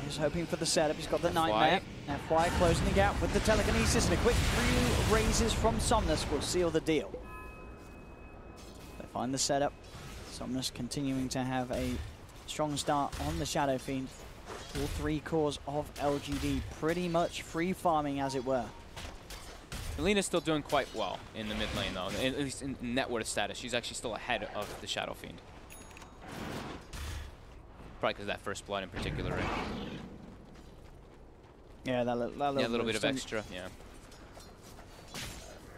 He's hoping for the setup. He's got the nightmare. FY closing the gap with the telekinesis, and a quick 3 raises from Somnus will seal the deal. They find the setup. Somnus continuing to have a strong start on the Shadow Fiend. All 3 cores of LGD pretty much free farming, as it were. Alina's still doing quite well in the mid lane, though. At least in net worth status, she's actually still ahead of the Shadow Fiend. Probably because of that first blood in particular, right? Yeah, that little bit of extra, yeah.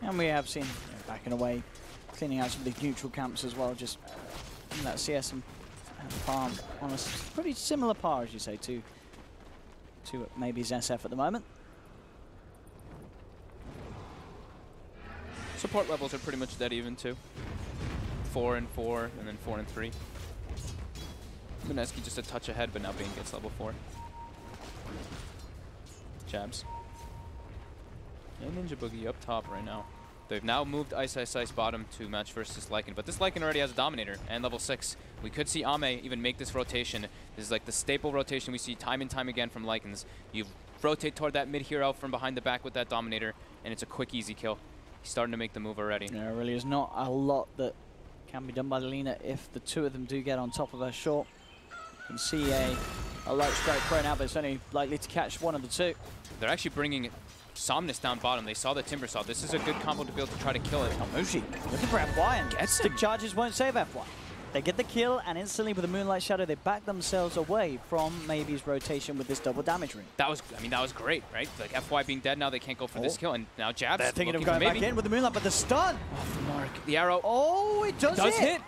And we have seen backing away, cleaning out some of the neutral camps as well, just that CS and farm on a pretty similar par, as you say, to maybe his SF at the moment. Support levels are pretty much dead even too. 4 and 4, and then 4 and 3. Mineski just a touch ahead, but now Bane gets level 4. Jabs. And Ninja Boogie up top right now. They've now moved Ice bottom to match versus Lycan, but this Lycan already has a Dominator and level 6. We could see Ame even make this rotation. This is like the staple rotation we see time and time again from Lycans. You rotate toward that mid hero from behind the back with that Dominator, and it's a quick, easy kill. He's starting to make the move already. There really is not a lot that can be done by Lina if the 2 of them do get on top of her short. You can see a light strike thrown out, but it's only likely to catch one of the 2. They're actually bringing Somnus down bottom. They saw the Timber Saw. This is a good combo to be able to try to kill it. Mushi looking for FY, and stick charges won't save FY. They get the kill, and instantly with the Moonlight Shadow, they back themselves away from maybe's rotation with this double damage ring. That was, I mean, that was great, right? Like FY being dead now, they can't go for this kill, and now Jabs. They're thinking of going back in with the Moonlight, but the stun. Off the mark. The arrow. Oh, it does hit.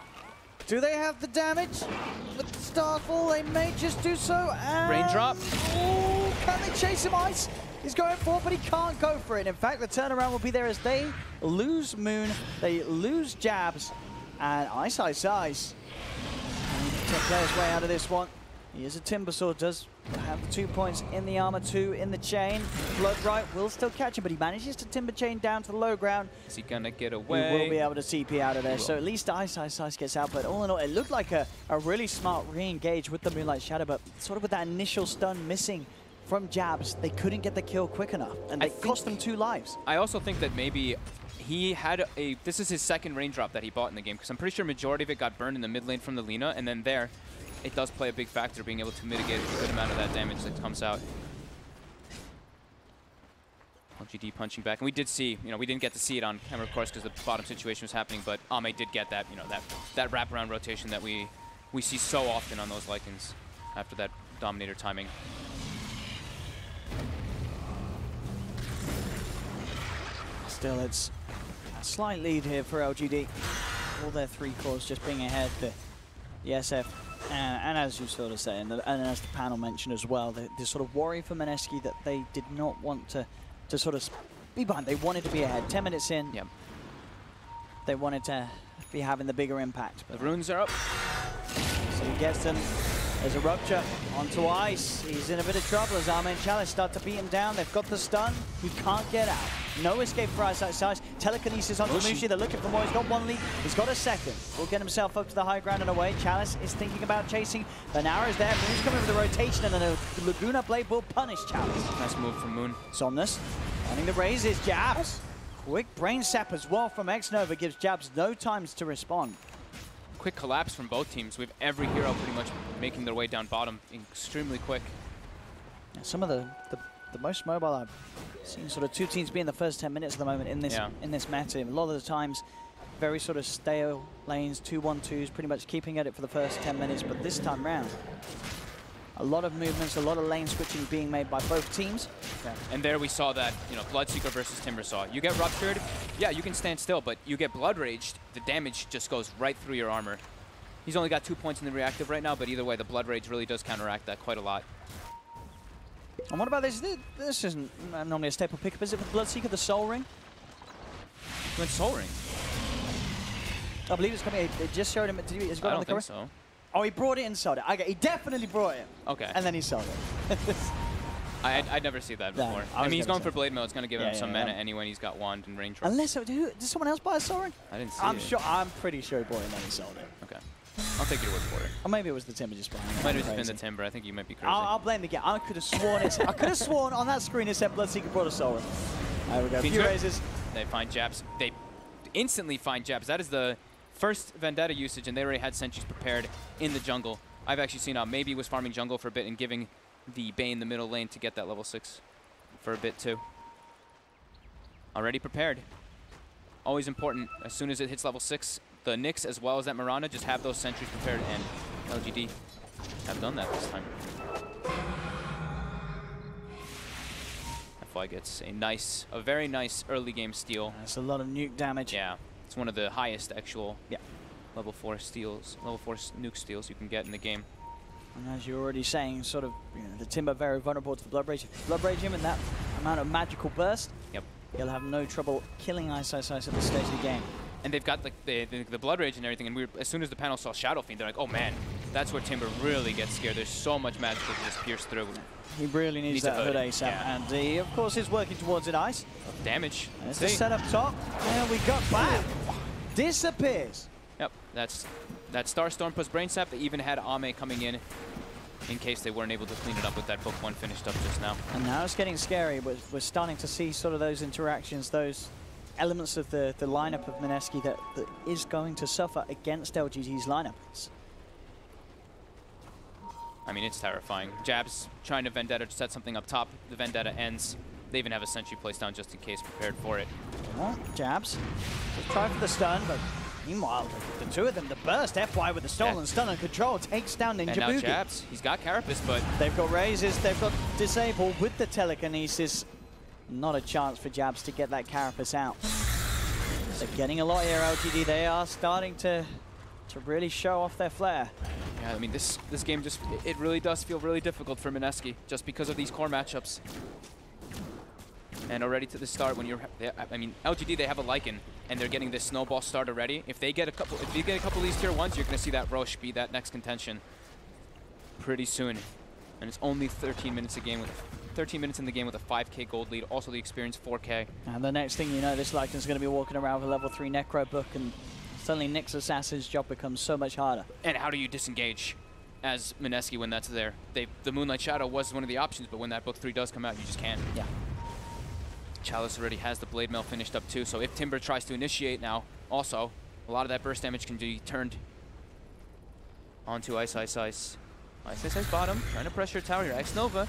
Do they have the damage? With the Starfall, they may just do so. And Raindrop. Oh, can they chase him? Ice? He's going for it, but he can't go for it. In fact, the turnaround will be there as they lose Moon, they lose Jabs, and Ice. And to play his way out of this one. He is a Timber Sword, does have 2 points in the armor, 2 in the chain. Blood Right will still catch him, but he manages to Timber Chain down to the low ground. Is he gonna get away? He will be able to TP out of there, so at least Ice gets out. But all in all, it looked like a really smart re-engage with the Moonlight Shadow, but sort of with that initial stun missing from Jabs, they couldn't get the kill quick enough, and it cost them 2 lives. I also think that maybe he had this is his second Raindrop that he bought in the game, because I'm pretty sure majority of it got burned in the mid lane from the Lina, and then there, it does play a big factor, being able to mitigate a good amount of that damage that comes out. LGD punching back, and we did see, we didn't get to see it on camera, of course, because the bottom situation was happening, but Ame did get that, that wraparound rotation that we see so often on those Lycans after that Dominator timing. Still, it's a slight lead here for LGD. All their 3 cores just being ahead. The SF And as you sort of say, and as the panel mentioned as well, the sort of worry for Mineski that they did not want to sort of be behind. They wanted to be ahead. 10 minutes in, Yep. They wanted to be having the bigger impact. The runes are up. So he gets them. There's a rupture onto ice. He's in a bit of trouble as Arme and Chalice start to beat him down. They've got the stun. He can't get out. No escape for Ice. Telekinesis onto Mushi. They're looking for more. He's got one lead. He's got a second. Will get himself up to the high ground and away. Chalice is thinking about chasing. The Nara's there. Moon's coming with the rotation, and then a Laguna Blade will punish Chalice. Nice move from Moon. Somnus running the raises. Jabs. Quick brain sap as well from X-Nova gives Jabs no time to respond. Quick collapse from both teams. We have every hero pretty much making their way down bottom extremely quick. Yeah, some of the most mobile I've seen sort of two teams be in the first 10 minutes at the moment in this meta. A lot of the times, very sort of stale lanes, 2-1-2s, pretty much keeping at it for the first 10 minutes. But this time round, a lot of movements, a lot of lane switching being made by both teams. Yeah. And there we saw that, Bloodseeker versus Timbersaw. You get ruptured, yeah, you can stand still, but you get Blood Raged, the damage just goes right through your armor. He's only got 2 points in the reactive right now, but either way, the Blood Rage really does counteract that quite a lot. And what about this? This isn't normally a staple pickup, is it, with Bloodseeker, the Soul Ring? He went Soul Ring. I believe it's coming. They just showed him. Has he got I it on don't the think cover? so. Oh, he brought it and sold it. Okay, he definitely brought it. Okay. And then he sold it. I'd never see that before. I mean, he's going for Blade Mail. It's going to give him some mana anyway. He's got Wand and Range. Unless, did someone else buy a Soul Ring? I didn't see it. I'm pretty sure he bought it and then he sold it. Okay. I'll take your word for it. Or maybe it was the Timber just buying it. Might have just been the Timber. I think you might be crazy. I'll blame the guy. I could have sworn it. I could have sworn on that screen it said Bloodseeker brought a Soul Ring. There we go. A few raises. They find Jabs. They instantly find Jabs. That is the first Vendetta usage, and they already had sentries prepared in the jungle. I've actually seen how maybe was farming jungle for a bit and giving the Bane the middle lane to get that level 6 for a bit too. Already prepared. Always important. As soon as it hits level 6, the Nyx as well as that Mirana just have those sentries prepared, and LGD have done that this time. FY gets a very nice early game steal. That's a lot of nuke damage. Yeah, it's one of the highest actual level 4 steals, level 4 nuke steals you can get in the game. And as you're already saying, sort of, the Timber very vulnerable to the Blood Rage. If you Blood Rage him in that amount of magical burst, you'll have no trouble killing Ice at this stage of the game. And they've got like the Blood Rage and everything, and as soon as the panel saw Shadow Fiend, they're like, oh man, that's where Timber really gets scared. There's so much magic to just pierce through. He really needs that hood ASAP, and he, of course, is working towards it, Ice. Damage. It's the set up top, and we got back. Disappears. Yep, that's that Starstorm plus Brain Sap. They even had Ame coming in case they weren't able to clean it up with that book 1 finished up just now. And now it's getting scary, but we're starting to see sort of those interactions, those elements of the lineup of Mineski that is going to suffer against LGD's lineup. I mean, it's terrifying. Jabs trying to Vendetta to set something up top. The Vendetta ends. They even have a sentry placed down just in case, prepared for it. Well, Jabs, just try for the stun, but meanwhile, the two of them, the burst, FY with the stolen stun and control, takes down Ninja And now Boogie. Jabs, he's got Carapace, but... They've got raises, they've got disable with the telekinesis. Not a chance for Jabs to get that Carapace out. They're getting a lot here, LGD. They are starting to really show off their flair. Yeah, I mean, this game just, it really does feel really difficult for Mineski, just because of these core matchups. And already to the start, when I mean, LGD, they have a Lycan, and they're getting this snowball start already. If they get a couple of these tier 1s, you're going to see that Roche be that next contention pretty soon. And it's only 13 minutes in the game with a 5k gold lead, also the experience 4k. And the next thing you know, this Lycan's going to be walking around with a level 3 Necro book, and suddenly Nyx Assassin's job becomes so much harder. And how do you disengage as Mineski when that's there? The Moonlight Shadow was one of the options, but when that book 3 does come out, you just can't. Yeah. Chalice already has the Blade Mail finished up too, so if Timber tries to initiate now, also, a lot of that burst damage can be turned onto Ice. Ice bottom, trying to pressure tower here. X-Nova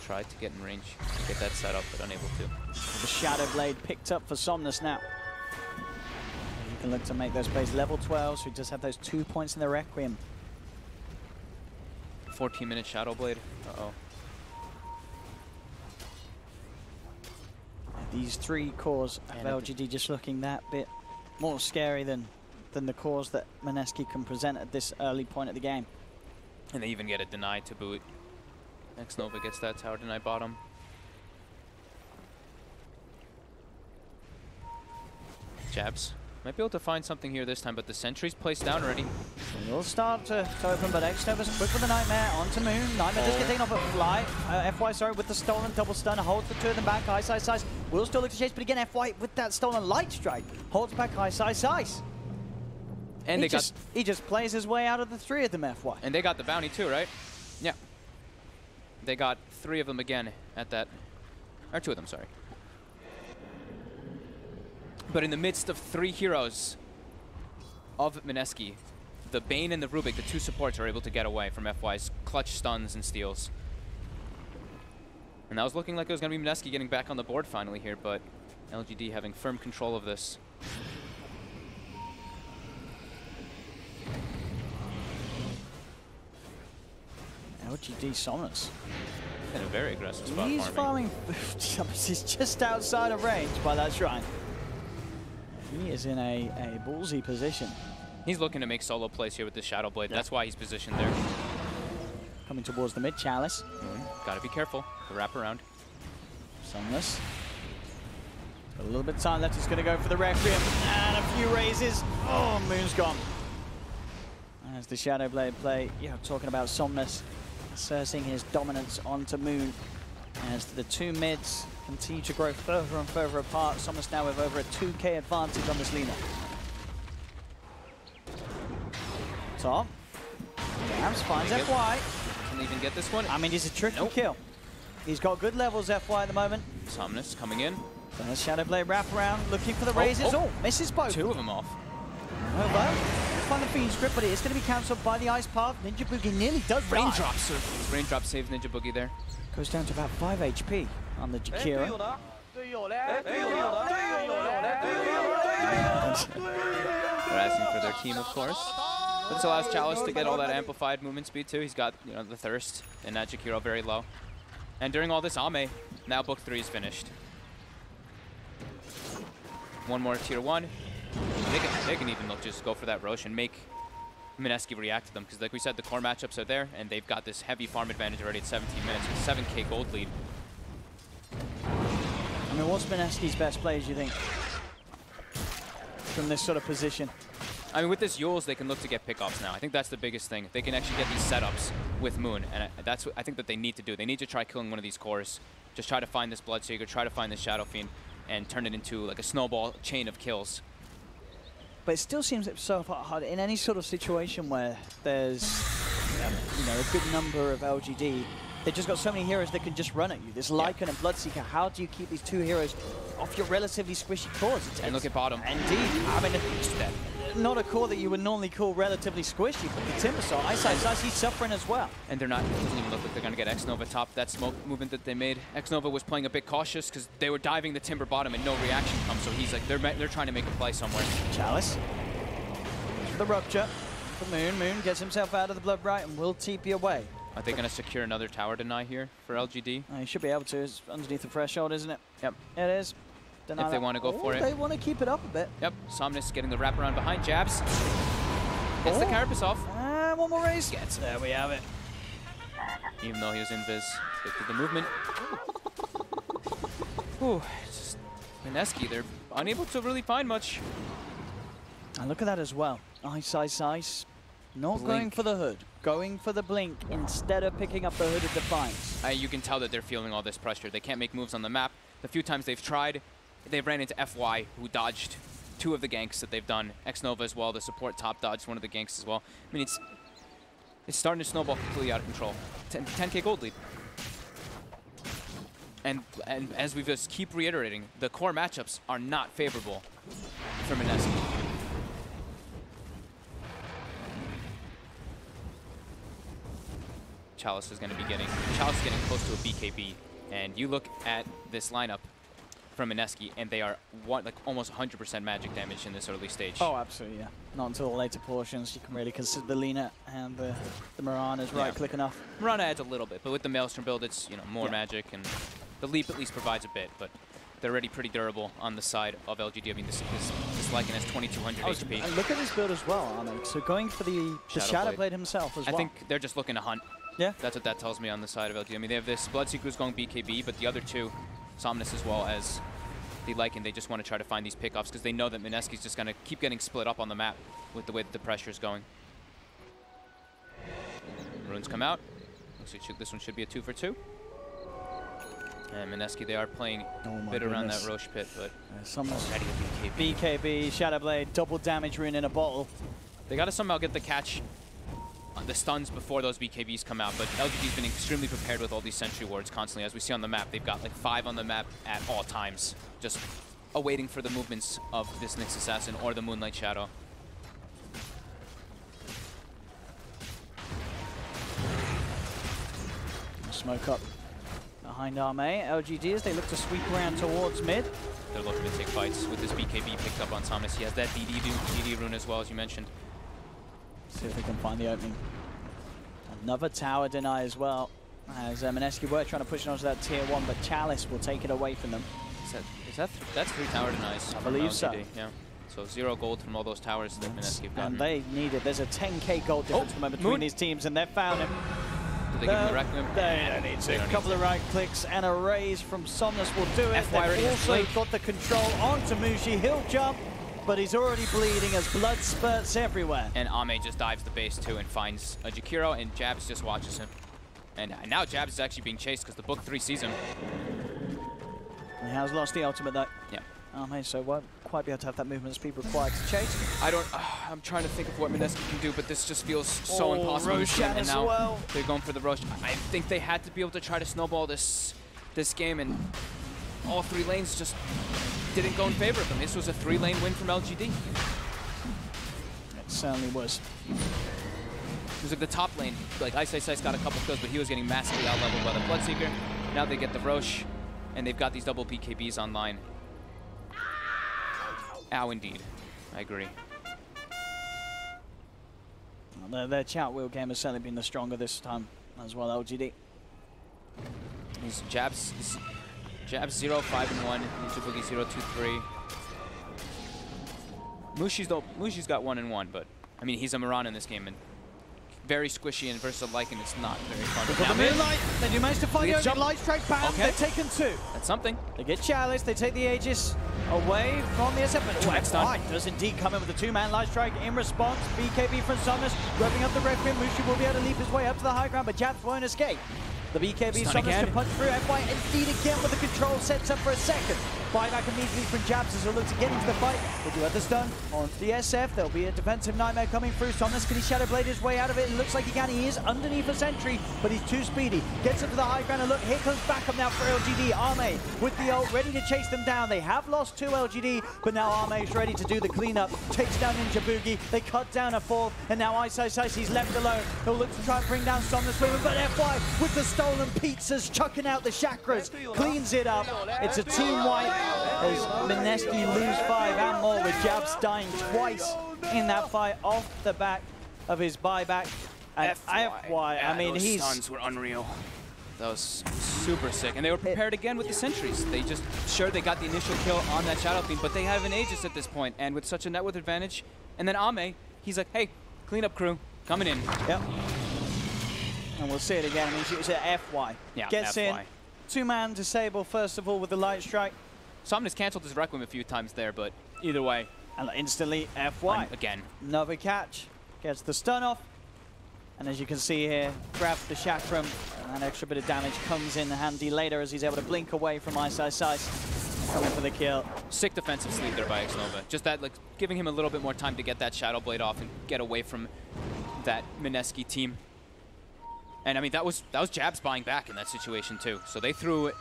tried to get in range to get that set up, but unable to. The Shadow Blade picked up for Somnus now. You can look to make those plays level 12, so he does have those 2 points in the Requiem. 14-minute Shadow Blade. Uh-oh. These 3 cores of LGD just looking that bit more scary than the cores that Mineski can present at this early point of the game. And they even get a deny to boot. Nova gets that tower deny bottom. Jabs. Might be able to find something here this time, but the sentry's placed down already. We'll start to open, but Nova's quick with the Nightmare onto Moon. Nightmare just get taken off at Fly. FY, sorry, with the stolen double stun, holds the two of them back. Ice. Will still look to chase, but again, FY with that stolen light strike holds back Ice. And he just plays his way out of the three of them, FY. And they got the bounty too, right? Yeah. They got 3 of them again at that, or 2 of them, sorry. But in the midst of 3 heroes of Mineski, the Bane and the Rubik, the 2 supports, are able to get away from FY's clutch stuns and steals. And that was looking like it was going to be Mineski getting back on the board finally here, but LGD having firm control of this. LGD Somnus. In a very aggressive spot. He's farming. He's just outside of range by that shrine. He is in a ballsy position. He's looking to make solo plays here with the Shadow Blade. That's why he's positioned there. Coming towards the mid Chalice. Gotta be careful. The wraparound. Sunless. A little bit of time left. He's going to go for the Requiem. And a few raises. Oh, Moon's gone. As the Shadow Blade play, talking about Somnus asserting his dominance onto Moon. As the 2 mids continue to grow further and further apart. Somnus now with over a 2k advantage on this Lina. Top. Jams finds FY. Can even get this one? I mean, he's a tricky kill. He's got good levels, FY, at the moment. Somnus coming in. There's Shadow Blade wrap around, looking for the raises. Oh, misses both. 2 of them off. Oh, well, find the Fiend script, but it is going to be cancelled by the Ice Path. Ninja Boogie nearly does Raindrops. Raindrop saves Ninja Boogie there. Goes down to about 5 HP on the Jakira. They're asking for their team, of course. This allows Chalice to get all that amplified movement speed too. He's got the thirst and that Jakiro very low. And during all this, Ame, now book 3 is finished. 1 more tier 1. They can even just go for that Roche and make Mineski react to them, because like we said, the core matchups are there, and they've got this heavy farm advantage already at 17 minutes, with 7k gold lead. I mean, what's Mineski's best plays, you think, from this sort of position? I mean, with this Yules, they can look to get pickoffs now. I think that's the biggest thing. They can actually get these setups with Moon, and that's what I think that they need to do. They need to try killing one of these cores. Just try to find this Bloodseeker, try to find this Shadow Fiend, and turn it into like a snowball chain of kills. But it still seems so hard in any sort of situation where there's a good number of LGD. They've just got so many heroes that can just run at you. There's Lycan and Bloodseeker. How do you keep these 2 heroes off your relatively squishy cores? And look at bottom. Indeed. I mean, not a core that you would normally call relatively squishy, but the Timbersaw, Ice, he's suffering as well. And they're not, it doesn't even look like they're going to get X-Nova top. That smoke movement that they made, X-Nova was playing a bit cautious because they were diving the Timber bottom and no reaction comes, so he's like, they're trying to make a play somewhere. Chalice. The rupture. For Moon. Moon gets himself out of the Blood Bright and will TP away. Are they going to secure another tower deny here for LGD? He should be able to. It's underneath the threshold, isn't it? Yep. It is. Deny if they want to go for it. They want to keep it up a bit. Yep. Somnus getting the wraparound behind. Jabs. Gets the Carapace off. And 1 more race. Gets it. There we have it. Even though he was invis, look at the movement. Ooh, just Mineski, they're unable to really find much. And look at that as well. Ice. Not Blink. going for the hood. Going for the blink instead of picking up the hood of Defiance. You can tell that they're feeling all this pressure. They can't make moves on the map. The few times they've tried, they ran into FY, who dodged 2 of the ganks that they've done. X-Nova as well, the support top dodged 1 of the ganks as well. I mean, it's starting to snowball completely out of control. 10k gold lead. And as we just keep reiterating, the core matchups are not favorable for Mineski. Chalice is getting close to a BKB, and you look at this lineup from Mineski, and they are almost 100% magic damage in this early stage. Oh, absolutely, yeah. Not until the later portions you can really consider the Lina and the Mirana's right-click enough. Mirana adds a little bit, but with the Maelstrom build, it's more magic, and the Leap at least provides a bit. But they're already pretty durable on the side of LGD. I mean, this Lycan has 2,200 HP. And look at his build as well, Arne. So going for the Shadow Blade himself as well. I think they're just looking to hunt. Yeah. That's what that tells me on the side of LGD. I mean, they have this Bloodseeker who's going BKB, but the other two, Somnus as well as the Lycan, they just want to try to find these pickups because they know that Mineski's just going to keep getting split up on the map with the way that the pressure is going. Runes come out. Looks like this one should be a 2 for 2. And Mineski, they are playing a bit around that Roche pit, but already a BKB. BKB, Shadow Blade, double damage rune in a bottle. They got to somehow get the catch on the stuns before those BKBs come out, but LGD's been extremely prepared with all these sentry wards constantly. As we see on the map, they've got like 5 on the map at all times, just awaiting for the movements of this Nyx Assassin or the Moonlight Shadow. Smoke up behind Arme. LGD as they look to sweep around towards mid. They're looking to take fights with this BKB picked up on Somnus. He has that DD rune as well, as you mentioned. See if they can find the opening. Another tower deny as well. As Mineski were trying to push it onto that tier 1, but Chalice will take it away from them. That's 3 tower denies. I believe so. Yeah. So 0 gold from all those towers that Mineski have gotten. And they need it. There's a 10k gold difference between these teams, and they've found him. Do they give him the Requiem? They don't need to. A couple of right clicks and a raise from Somnus will do it. They've also got the control onto Mushi. He'll jump, but he's already bleeding as blood spurts everywhere. And Ame just dives the base too and finds a Jakiro, and Jabs just watches him. And now Jabs is actually being chased because the book 3 sees him. He has lost the ultimate though. Yeah. So won't quite be able to have that movement speed required to chase. I'm trying to think of what Mineski can do, but this just feels so impossible. Roshan as well. They're going for the rush. I think they had to be able to try to snowball this game, and all 3 lanes just didn't go in favor of them. This was a 3-lane win from LGD. It certainly was. It was like the top lane. Like Ice got a couple kills, but he was getting massively out-leveled by the Bloodseeker. Now they get the Roche, and they've got these double BKBs online. Ow, indeed. I agree. Well, their chat wheel game has certainly been the stronger this time as well, LGD. He's Jabs 0, 5 and 1. Boogie 0, 2, 3. Mushi's got 1 and 1, but I mean he's a Moran in this game and very squishy and versus Lycan. It's not very fun. Now Moonlight, they do manage to find the light strike ban. Okay. They've taken 2. That's something. They get Chalice, they take the Aegis away from the SF, but FY does indeed come in with a 2-man light strike in response. BKB from Somnus, revving up the Requiem. Mushi will be able to leap his way up to the high ground, but Jabs won't escape. The BKB Somnus to punch through. FY indeed again with the control, sets up for a second. Buyback immediately from Jabs as he'll look to get into the fight. They do have the stun onto the SF. There'll be a defensive nightmare coming through. Somnus, can he Shadow Blade his way out of it? It looks like he can. He is underneath a sentry, but he's too speedy. Gets up to the high ground and look, here comes backup now for LGD. Arme with the ult, ready to chase them down. They have lost 2 LGD, but now Arme is ready to do the cleanup. Takes down Ninja Boogie. They cut down a 4th, and now Ice he's left alone. He'll look to try and bring down Somnus with him, but FY with the stolen pizzas, chucking out the chakras, cleans it up. It's a team wipe as Mineski lose 5 and more, with Jabs dying twice in that fight off the back of his buyback. And FY, I mean, those stuns were unreal. That was super sick. And they were prepared again with the sentries. They just, sure, they got the initial kill on that Shadow Beam, but they have an Aegis at this point, and with such a net worth advantage. And then Ame, he's like, hey, cleanup crew, coming in. Yep. And we'll see it again. I mean, it's a FY. Yeah, gets FY. in. 2-man disable, first of all, with the light strike. Somnus canceled his Requiem a few times there, but either way. And instantly FY. Again. Another catch. Gets the stun off. And as you can see here, grabs the Chakram. And that extra bit of damage comes in handy later as he's able to blink away from Ice. Coming for the kill. Sick defensive sleep there by Xnova. Just that, like, giving him a little bit more time to get that Shadow Blade off and get away from that Mineski team. And I mean, that was Jabs buying back in that situation too. So they threw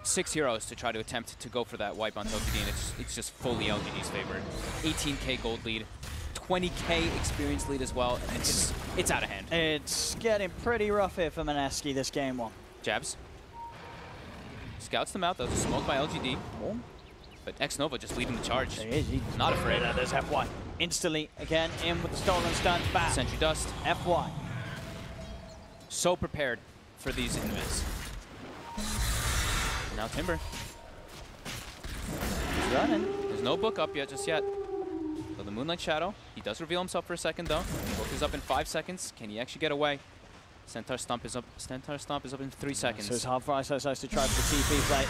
6 heroes to try to attempt to go for that wipe on LGD, and it's just fully LGD's favor. 18k gold lead, 20k experience lead as well. And it's out of hand. It's getting pretty rough here for Mineski this game 1. Jabs scouts them out. That was a smoke by LGD. Oh. But Xnova just leading the charge. There he is. He's not afraid. There's FY. Instantly, again, in with the stolen stun. Bam. Sentry Dust. FY. So prepared for these invis. Now Timber. running. There's no book up yet, just yet. So the Moonlight Shadow, he does reveal himself for a second though. Book is up in 5 seconds. Can he actually get away? Centaur Stomp is up. Centaur Stomp is up in 3 seconds. So it's hard for Ice to try for the TP play.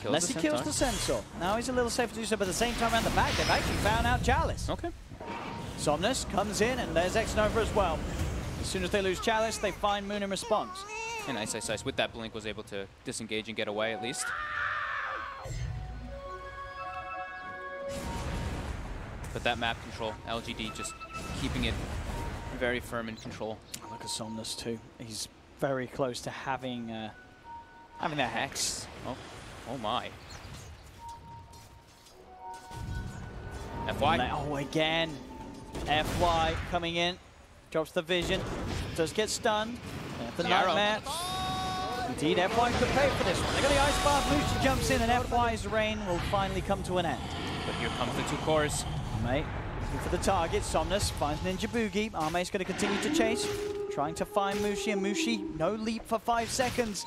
Unless he kills the Centaur. Now he's a little safe to do so, but at the same time around the back, they've actually found out Chalice. Okay. Somnus comes in, and there's X-Nova as well. As soon as they lose Chalice, they find Moon in response. And Ice with that blink was able to disengage and get away at least. But that map control, LGD just keeping it very firm in control. Look at Somnus too. He's very close to having that Hex. Oh my. FY. Oh, again. FY coming in. Drops the vision. Does get stunned. The Nightmare. Indeed, FY could pay for this one. They got the Ice Bar. Lucia jumps in, and FY's reign will finally come to an end. But here comes the 2 cores. Arme looking for the target. Somnus finds Ninja Boogie. Arme's going to continue to chase. Trying to find Mushi, and Mushi, no leap for 5 seconds.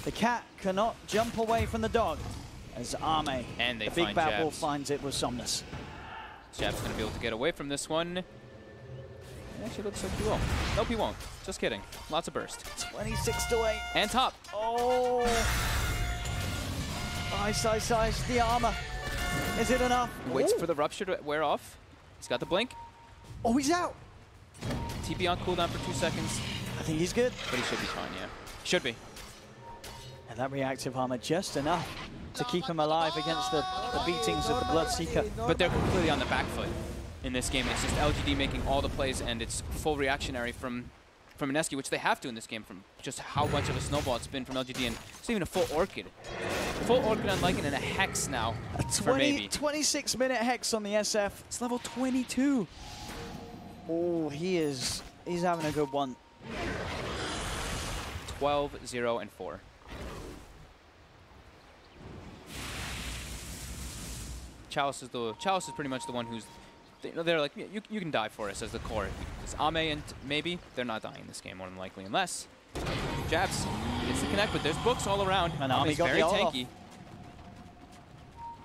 The cat cannot jump away from the dog as Arme, and the big bad wolf, finds it with Somnus. Jab's going to be able to get away from this one. It actually looks like he will. Nope, he won't. Just kidding. Lots of burst. 26 to 8. And top. Oh. Ice, the armor. Is it enough? Waits for the rupture to wear off. He's got the blink. Oh, he's out. TP on cooldown for 2 seconds. I think he's good. But he should be fine, yeah. Should be. And that reactive armor just enough to keep him alive against the beatings of the Bloodseeker. But they're completely on the back foot in this game. It's just LGD making all the plays, and it's full reactionary from Mineski, which they have to in this game from just how much of a snowball it's been from LGD, and it's even a full Orchid. Full Orchid on Lycan and a Hex now for maybe. 26-minute Hex on the SF. It's level 22. Oh, he's having a good one. 12, 0, and 4. Chalice is pretty much the one who's, they're like, you can die for us as the core. It's Ame and maybe they're not dying in this game more than likely, unless Jabs gets the connect, but there's books all around. And Ame's very tanky.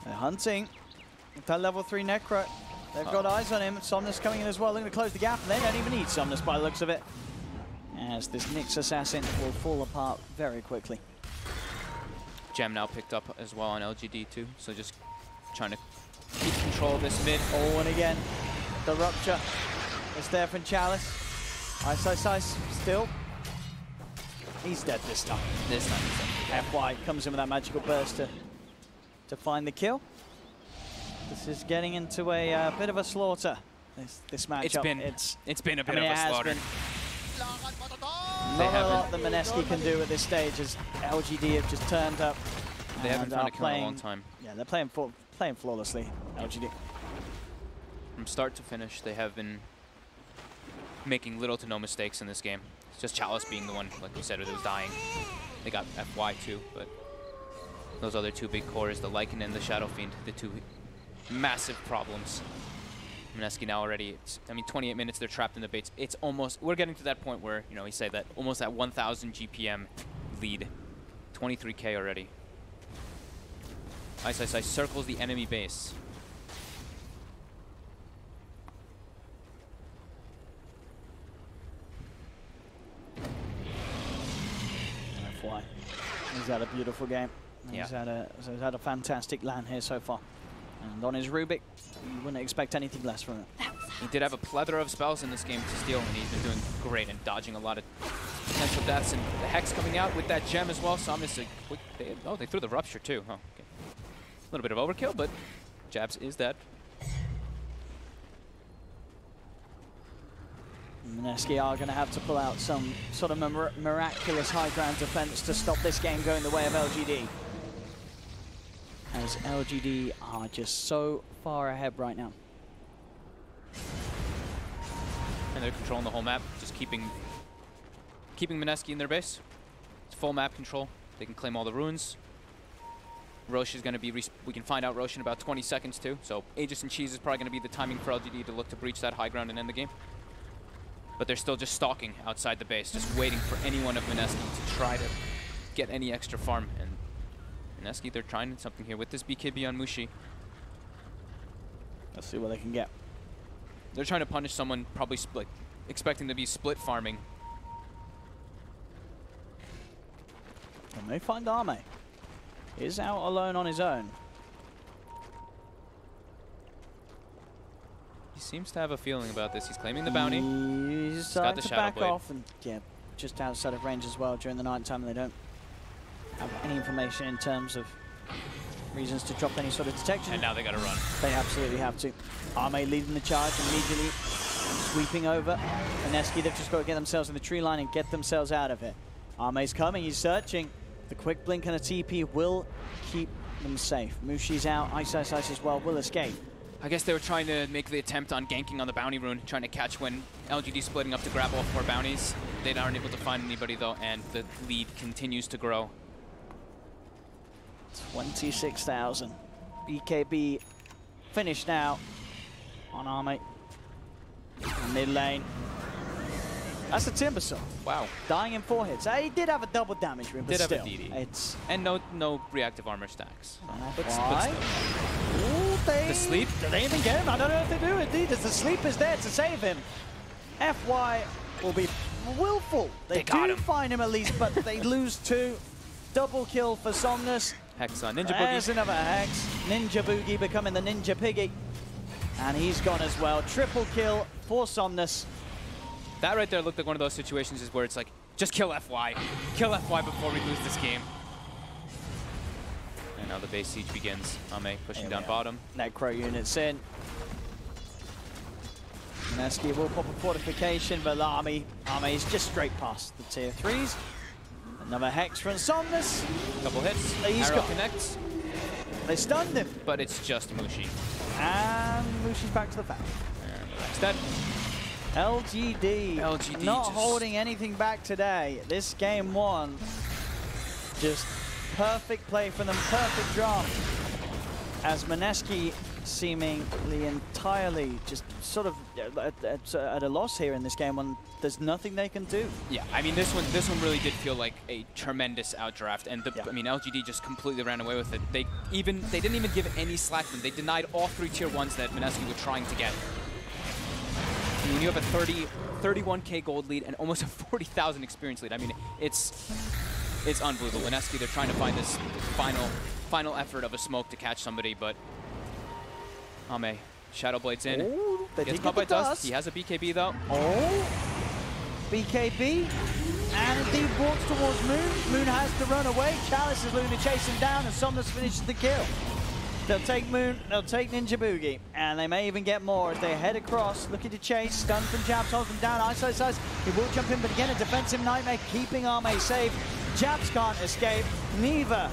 They're hunting with that level 3 Necro. They've got eyes on him. Somnus coming in as well, looking to close the gap, and they don't even need Somnus by the looks of it, as this Nyx assassin will fall apart very quickly. Gem now picked up as well on LGD too, so just trying to keep control of this mid. Oh, and again, the rupture is there from Chalice. Ice, still. He's dead this time. This time he's dead. FY comes in with that magical burst to find the kill. This is getting into a bit of a slaughter, this matchup. It's been a bit of a slaughter. Not a lot that Mineski can do at this stage, as LGD have just turned up. They haven't found a kill in a long time. Yeah, they're playing flawlessly, LGD. From start to finish, they have been making little to no mistakes in this game. It's just Chalice being the one, like we said, who was dying. They got FY too, but those other 2 big cores, the Lycan and the Shadow Fiend, the 2 massive problems. Mineski now already, 28 minutes, they're trapped in the baits. It's almost, we're getting to that point where, we say that almost at 1,000 GPM lead. 23K already. Ice circles the enemy base. FY. He's had a beautiful game. Yeah. He's had a fantastic LAN here so far. And on his Rubik, you wouldn't expect anything less from him. He did have a plethora of spells in this game to steal, and he's been doing great and dodging a lot of potential deaths. And the Hex coming out with that gem as well. Somnus, they threw the rupture too. Oh, okay. A little bit of overkill, but Jabs is dead. Mineski are going to have to pull out some sort of miraculous high ground defense to stop this game going the way of LGD. As LGD are just so far ahead right now. And they're controlling the whole map, just keeping Mineski in their base. It's full map control. They can claim all the runes. Roche is going to be, we can find out Roche in about 20 seconds too. So Aegis and Cheese is probably going to be the timing for LGD to look to breach that high ground and end the game. But they're still just stalking outside the base, just waiting for anyone of Mineski to try to get any extra farm. And Mineski, they're trying something here with this BKB on Mushi. Let's see what they can get. They're trying to punish someone, probably split, expecting to be split farming. And they find Arme. He's out alone on his own. He seems to have a feeling about this. He's claiming the bounty. He's starting got the to Shadow back Blade. off, and yeah, just outside of range as well during the night time. They don't have any information in terms of reasons to drop any sort of detection. And now they got to run. They absolutely have to. Arme leading the charge immediately, sweeping over. Mineski, they've just got to get themselves in the tree line and get themselves out of it. Arme's coming, he's searching. The quick blink and a TP will keep them safe. Mushi's out, Ice as well will escape. I guess they were trying to make the attempt on ganking on the bounty rune, trying to catch when LGD splitting up to grab all 4 bounties. They aren't able to find anybody though, and the lead continues to grow. 26,000. BKB finished now on Arme. Mid lane. That's a Timbersaw. Wow. Dying in 4 hits. He did have a double damage rune, but Did still. have a DD. It's And no reactive armor stacks. But why? still. Ooh, The sleep? Do they even get him? I don't know if they do indeed. As the sleep is there to save him. FY will be willful. They got do him. find him at least, but they lose 2. Double kill for Somnus. Hex on Ninja There's Boogie. another Hex. Ninja Boogie becoming the Ninja Piggy. And he's gone as well. Triple kill for Somnus. That right there looked like one of those situations is where it's like, just kill FY. Kill FY before we lose this game. And now the base siege begins. Ame pushing down bottom. Necro units in. Mineski will pop a fortification, but Arme is just straight past the tier 3s. Another Hex from Somnus. Couple hits. He's Arrow got- connects, They stunned him. but it's just Mushi. And Mushi's back to the factory. And the Rex dead. LGD, not just- holding anything back today. This game 1, just perfect play from them, perfect draft. As Mineski seemingly entirely just sort of at a loss here in this game 1. There's nothing they can do. Yeah, I mean this one really did feel like a tremendous outdraft, and Yeah. I mean LGD just completely ran away with it. They didn't even give any slack to them. They denied all 3 tier 1s that Mineski were trying to get. I mean, when you have a 31K gold lead and almost a 40,000 experience lead, I mean it's unbelievable. Mineski, they're trying to find this final effort of a smoke to catch somebody, but Ame, Shadow Blade's in. Oh, they Gets did caught get the by dust. dust. He has a BKB though. Oh, BKB, and indeed walks towards Moon. Moon has to run away. Chalice is looking to chase him down, and Somnus finishes the kill. They'll take Moon, they'll take Ninja Boogie, and they may even get more as they head across, looking to chase. Stun from Jabs, holds them down. Ice. He will jump in, but again, a defensive Nightmare keeping Arme safe. Jabs can't escape. Neither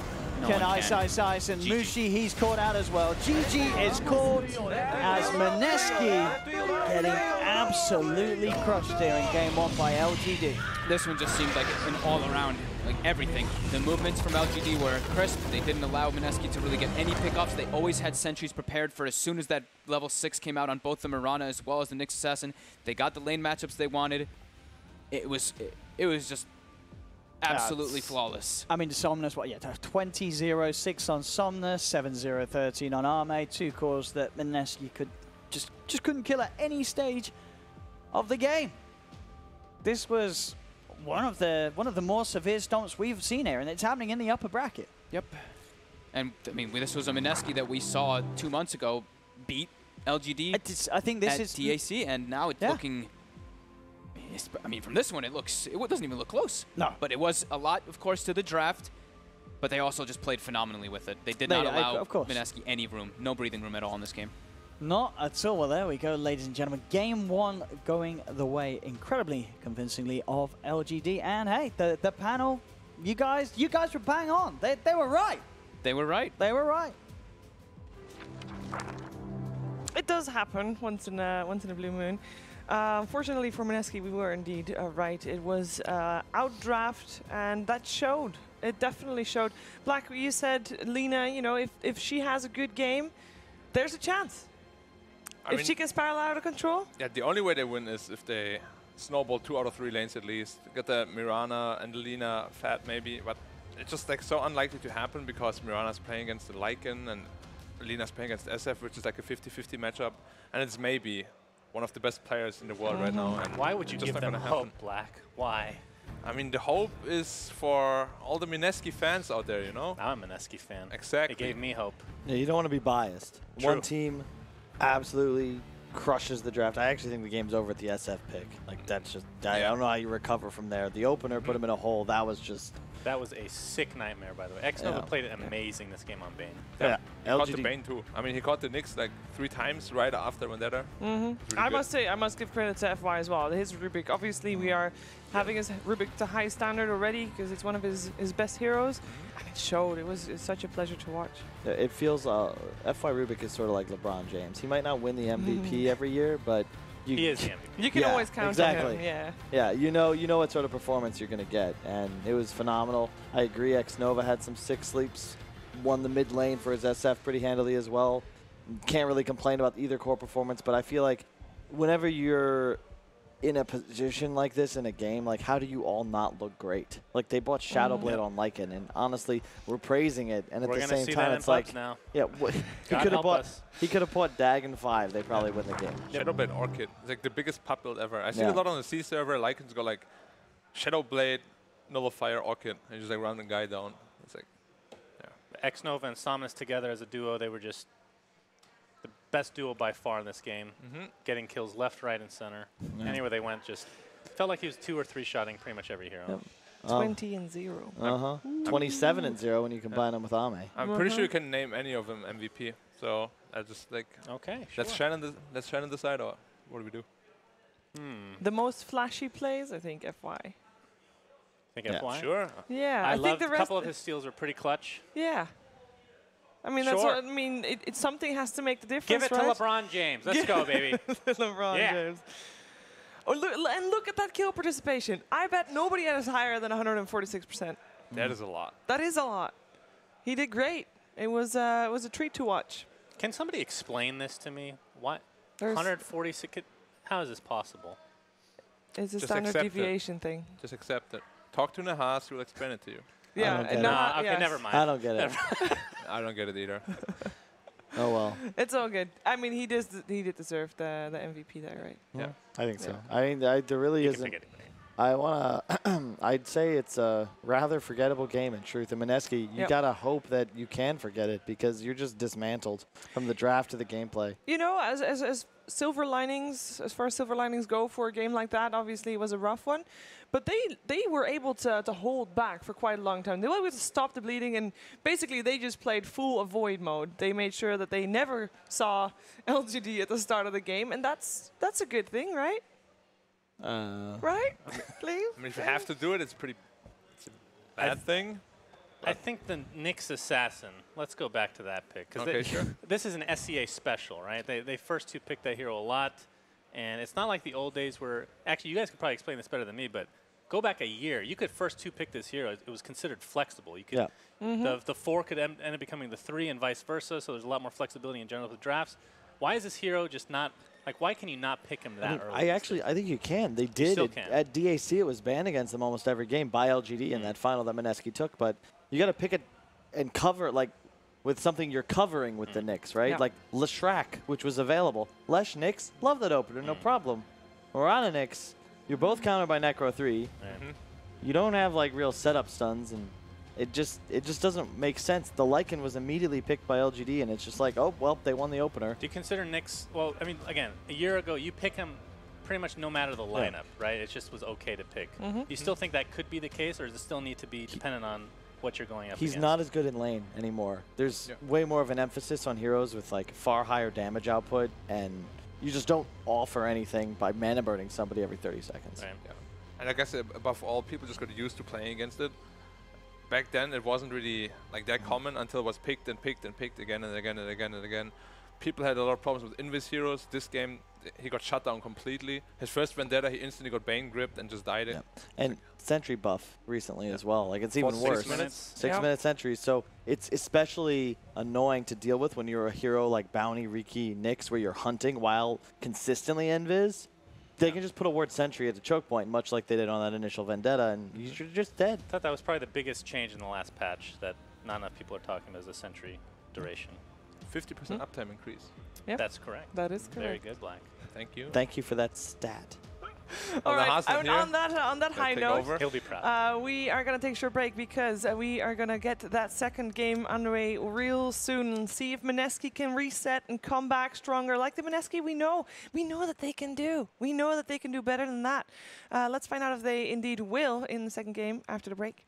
can Ice, and GG. Mushi, he's caught out as well. GG is caught as Mineski getting absolutely crushed here in game 1 by LGD. This one just seemed like an all-around, like everything. The movements from LGD were crisp. They didn't allow Mineski to really get any pickups. They always had sentries prepared for as soon as that level 6 came out on both the Mirana as well as the Nyx Assassin. They got the lane matchups they wanted. It was just absolutely flawless. I mean, Somnus, 20-0-6 on Somnus, 7-0-13 on Arme. 2 cores that Mineski just couldn't kill at any stage of the game. This was one of the more severe stomps we've seen here, and it's happening in the upper bracket. Yep. And I mean, this was a Mineski that we saw 2 months ago beat LGD I think this at is TAC, and now it's looking. I mean, from this one, it doesn't even look close. No. But it was a lot, of course, to the draft. But they also just played phenomenally with it. They did not allow of course. Mineski any room, no breathing room at all in this game. Not at all. Well, there we go, ladies and gentlemen. Game 1 going the way, incredibly convincingly, of LGD. And hey, the panel, you guys were bang on. They were right. They were right. They were right. It does happen once in a blue moon. Fortunately for Mineski, we were indeed right. It was outdraft, and that showed. It definitely showed. Black, you said, Lina, you know, if she has a good game, there's a chance. I mean, she can spiral out of control. Yeah, the only way they win is if they snowball 2 out of 3 lanes at least. Get the Mirana and the Lina fat maybe, but it's just like so unlikely to happen because Mirana's playing against the Lycan and Lina's playing against SF, which is like a 50-50 matchup, and it's maybe one of the best players in the world right now. And why would you just give not them gonna hope, happen. Black? Why? I mean, the hope is for all the Mineski fans out there, you know? I'm a Mineski fan. Exactly. It gave me hope. Yeah, you don't want to be biased. True. One team absolutely crushes the draft. I actually think the game's over at the SF pick. Like, that's just, I don't know how you recover from there. The opener put him in a hole. That was just... That was a sick nightmare, by the way. Xnova played amazing this game on Bane. Yeah. He caught the Bane too. I mean, he caught the Nyx like 3 times right after Vendetta. Really I must say, I must give credit to FY as well. His Rubik, obviously we are having his Rubik to high standard already because it's one of his best heroes. And it showed. It's such a pleasure to watch. It feels, FY Rubik is sort of like LeBron James. He might not win the MVP every year, but... He is the MVP. You can always count on him. Yeah. Yeah, you know what sort of performance you're going to get, and it was phenomenal. I agree, Xnova had some 6 sleeps, won the mid lane for his SF pretty handily as well. Can't really complain about either core performance, but I feel like whenever you're in a position like this in a game, like how do you all not look great? Like they bought Shadowblade on Lycan, and honestly, we're praising it, and at the same time, it's like, now. yeah, he could have bought Dagon 5. They probably win the game. Shadowblade Orchid. It's like the biggest pop build ever. I see a lot on the C server. Lycans go like Shadowblade, Nullifier, Orchid, and just like run the guy down. It's like, Xnova and Somnus together as a duo, they were just the best duo by far in this game. Getting kills left, right, and center. Anywhere they went, just felt like he was 2 or 3 shotting pretty much every hero. 20-0. 27-0 when you combine them with Ame. I'm pretty sure you can name any of them MVP. So I just like let's Shannon decide, or what do we do? The most flashy plays, I think, FY. FY? Sure. Yeah, I think loved the a rest. couple of his steals were pretty clutch. Yeah. I mean, that's what I mean. It's something has to make the difference. Give it right? to LeBron James. Let's go, baby. LeBron James. Oh, look at that kill participation. I bet nobody has higher than 146%. That is a lot. That is a lot. He did great. It was a treat to watch. Can somebody explain this to me? What? 146? How is this possible? It's a Just standard accept deviation thing. Just accept it. Talk to Nahas, who will explain it to you. Yeah. Okay, never mind. I don't get it. I don't get it either. Oh well. It's all good. I mean, he did deserve the MVP there, right? Yeah. I think so. I mean, there really isn't. I wanna. I'd say it's a rather forgettable game in truth. And Mineski, you gotta hope that you can forget it because you're just dismantled from the draft to the gameplay. You know, as silver linings, as far as silver linings go for a game like that, obviously it was a rough one, but they were able to hold back for quite a long time. They were able to stop the bleeding, and basically they just played full avoid mode. They made sure that they never saw LGD at the start of the game, and that's a good thing, right? Right? Please? I mean, if you have to do it, it's a bad thing. I think the Nyx Assassin, let's go back to that pick. Okay, sure. This is an SEA special, right? They first 2 picked that hero a lot. And it's not like the old days where, actually, you guys could probably explain this better than me, but go back a year. You could first 2 pick this hero. It was considered flexible. You could, the 4 could end up becoming the 3 and vice versa, so there's a lot more flexibility in general with drafts. Why is this hero just not, like, why can you not pick him that early? I think you can. They did. At DAC, it was banned against them almost every game by LGD in that final that Mineski took, but you got to pick it and cover, like, with something you're covering with the Nyx, right? Like Leshrac, which was available. Lesh Nyx, love that opener, no problem. Mirana Nyx, you're both countered by Necro 3. You don't have like real setup stuns, and it just doesn't make sense. The Lycan was immediately picked by LGD, and it's just like, oh, well, they won the opener. Do you consider Nyx, well, I mean, again, a year ago, you pick him pretty much no matter the lineup, right? It just was okay to pick. You still think that could be the case, or does it still need to be dependent on what you're going up against? He's not as good in lane anymore. There's way more of an emphasis on heroes with like far higher damage output, and you just don't offer anything by mana burning somebody every 30 seconds. Right. Yeah. And I guess above all, people just got used to playing against it. Back then, it wasn't really like that common until it was picked and picked and picked again and again and again and again. People had a lot of problems with Invis heroes. This game, he got shut down completely. His first Vendetta, he instantly got Bane gripped and just died it. And Sentry buff recently as well. Like, it's even worse. 6 minutes? 6 minute sentries. So it's especially annoying to deal with when you're a hero like Bounty, Riki, Nyx, where you're hunting while consistently invis. They can just put a ward sentry at the choke point, much like they did on that initial Vendetta, and you're just dead. I thought that was probably the biggest change in the last patch that not enough people are talking about is the sentry duration. 50% uptime increase. Yep. That's correct. That is correct. Very good, Black. Thank you. Thank you for that stat. All right, on that high note, He'll be proud. we are going to take a short break because we are going to get that second game underway real soon and see if Mineski can reset and come back stronger. Like the Mineski we know that they can do. We know that they can do better than that. Let's find out if they indeed will in the second game after the break.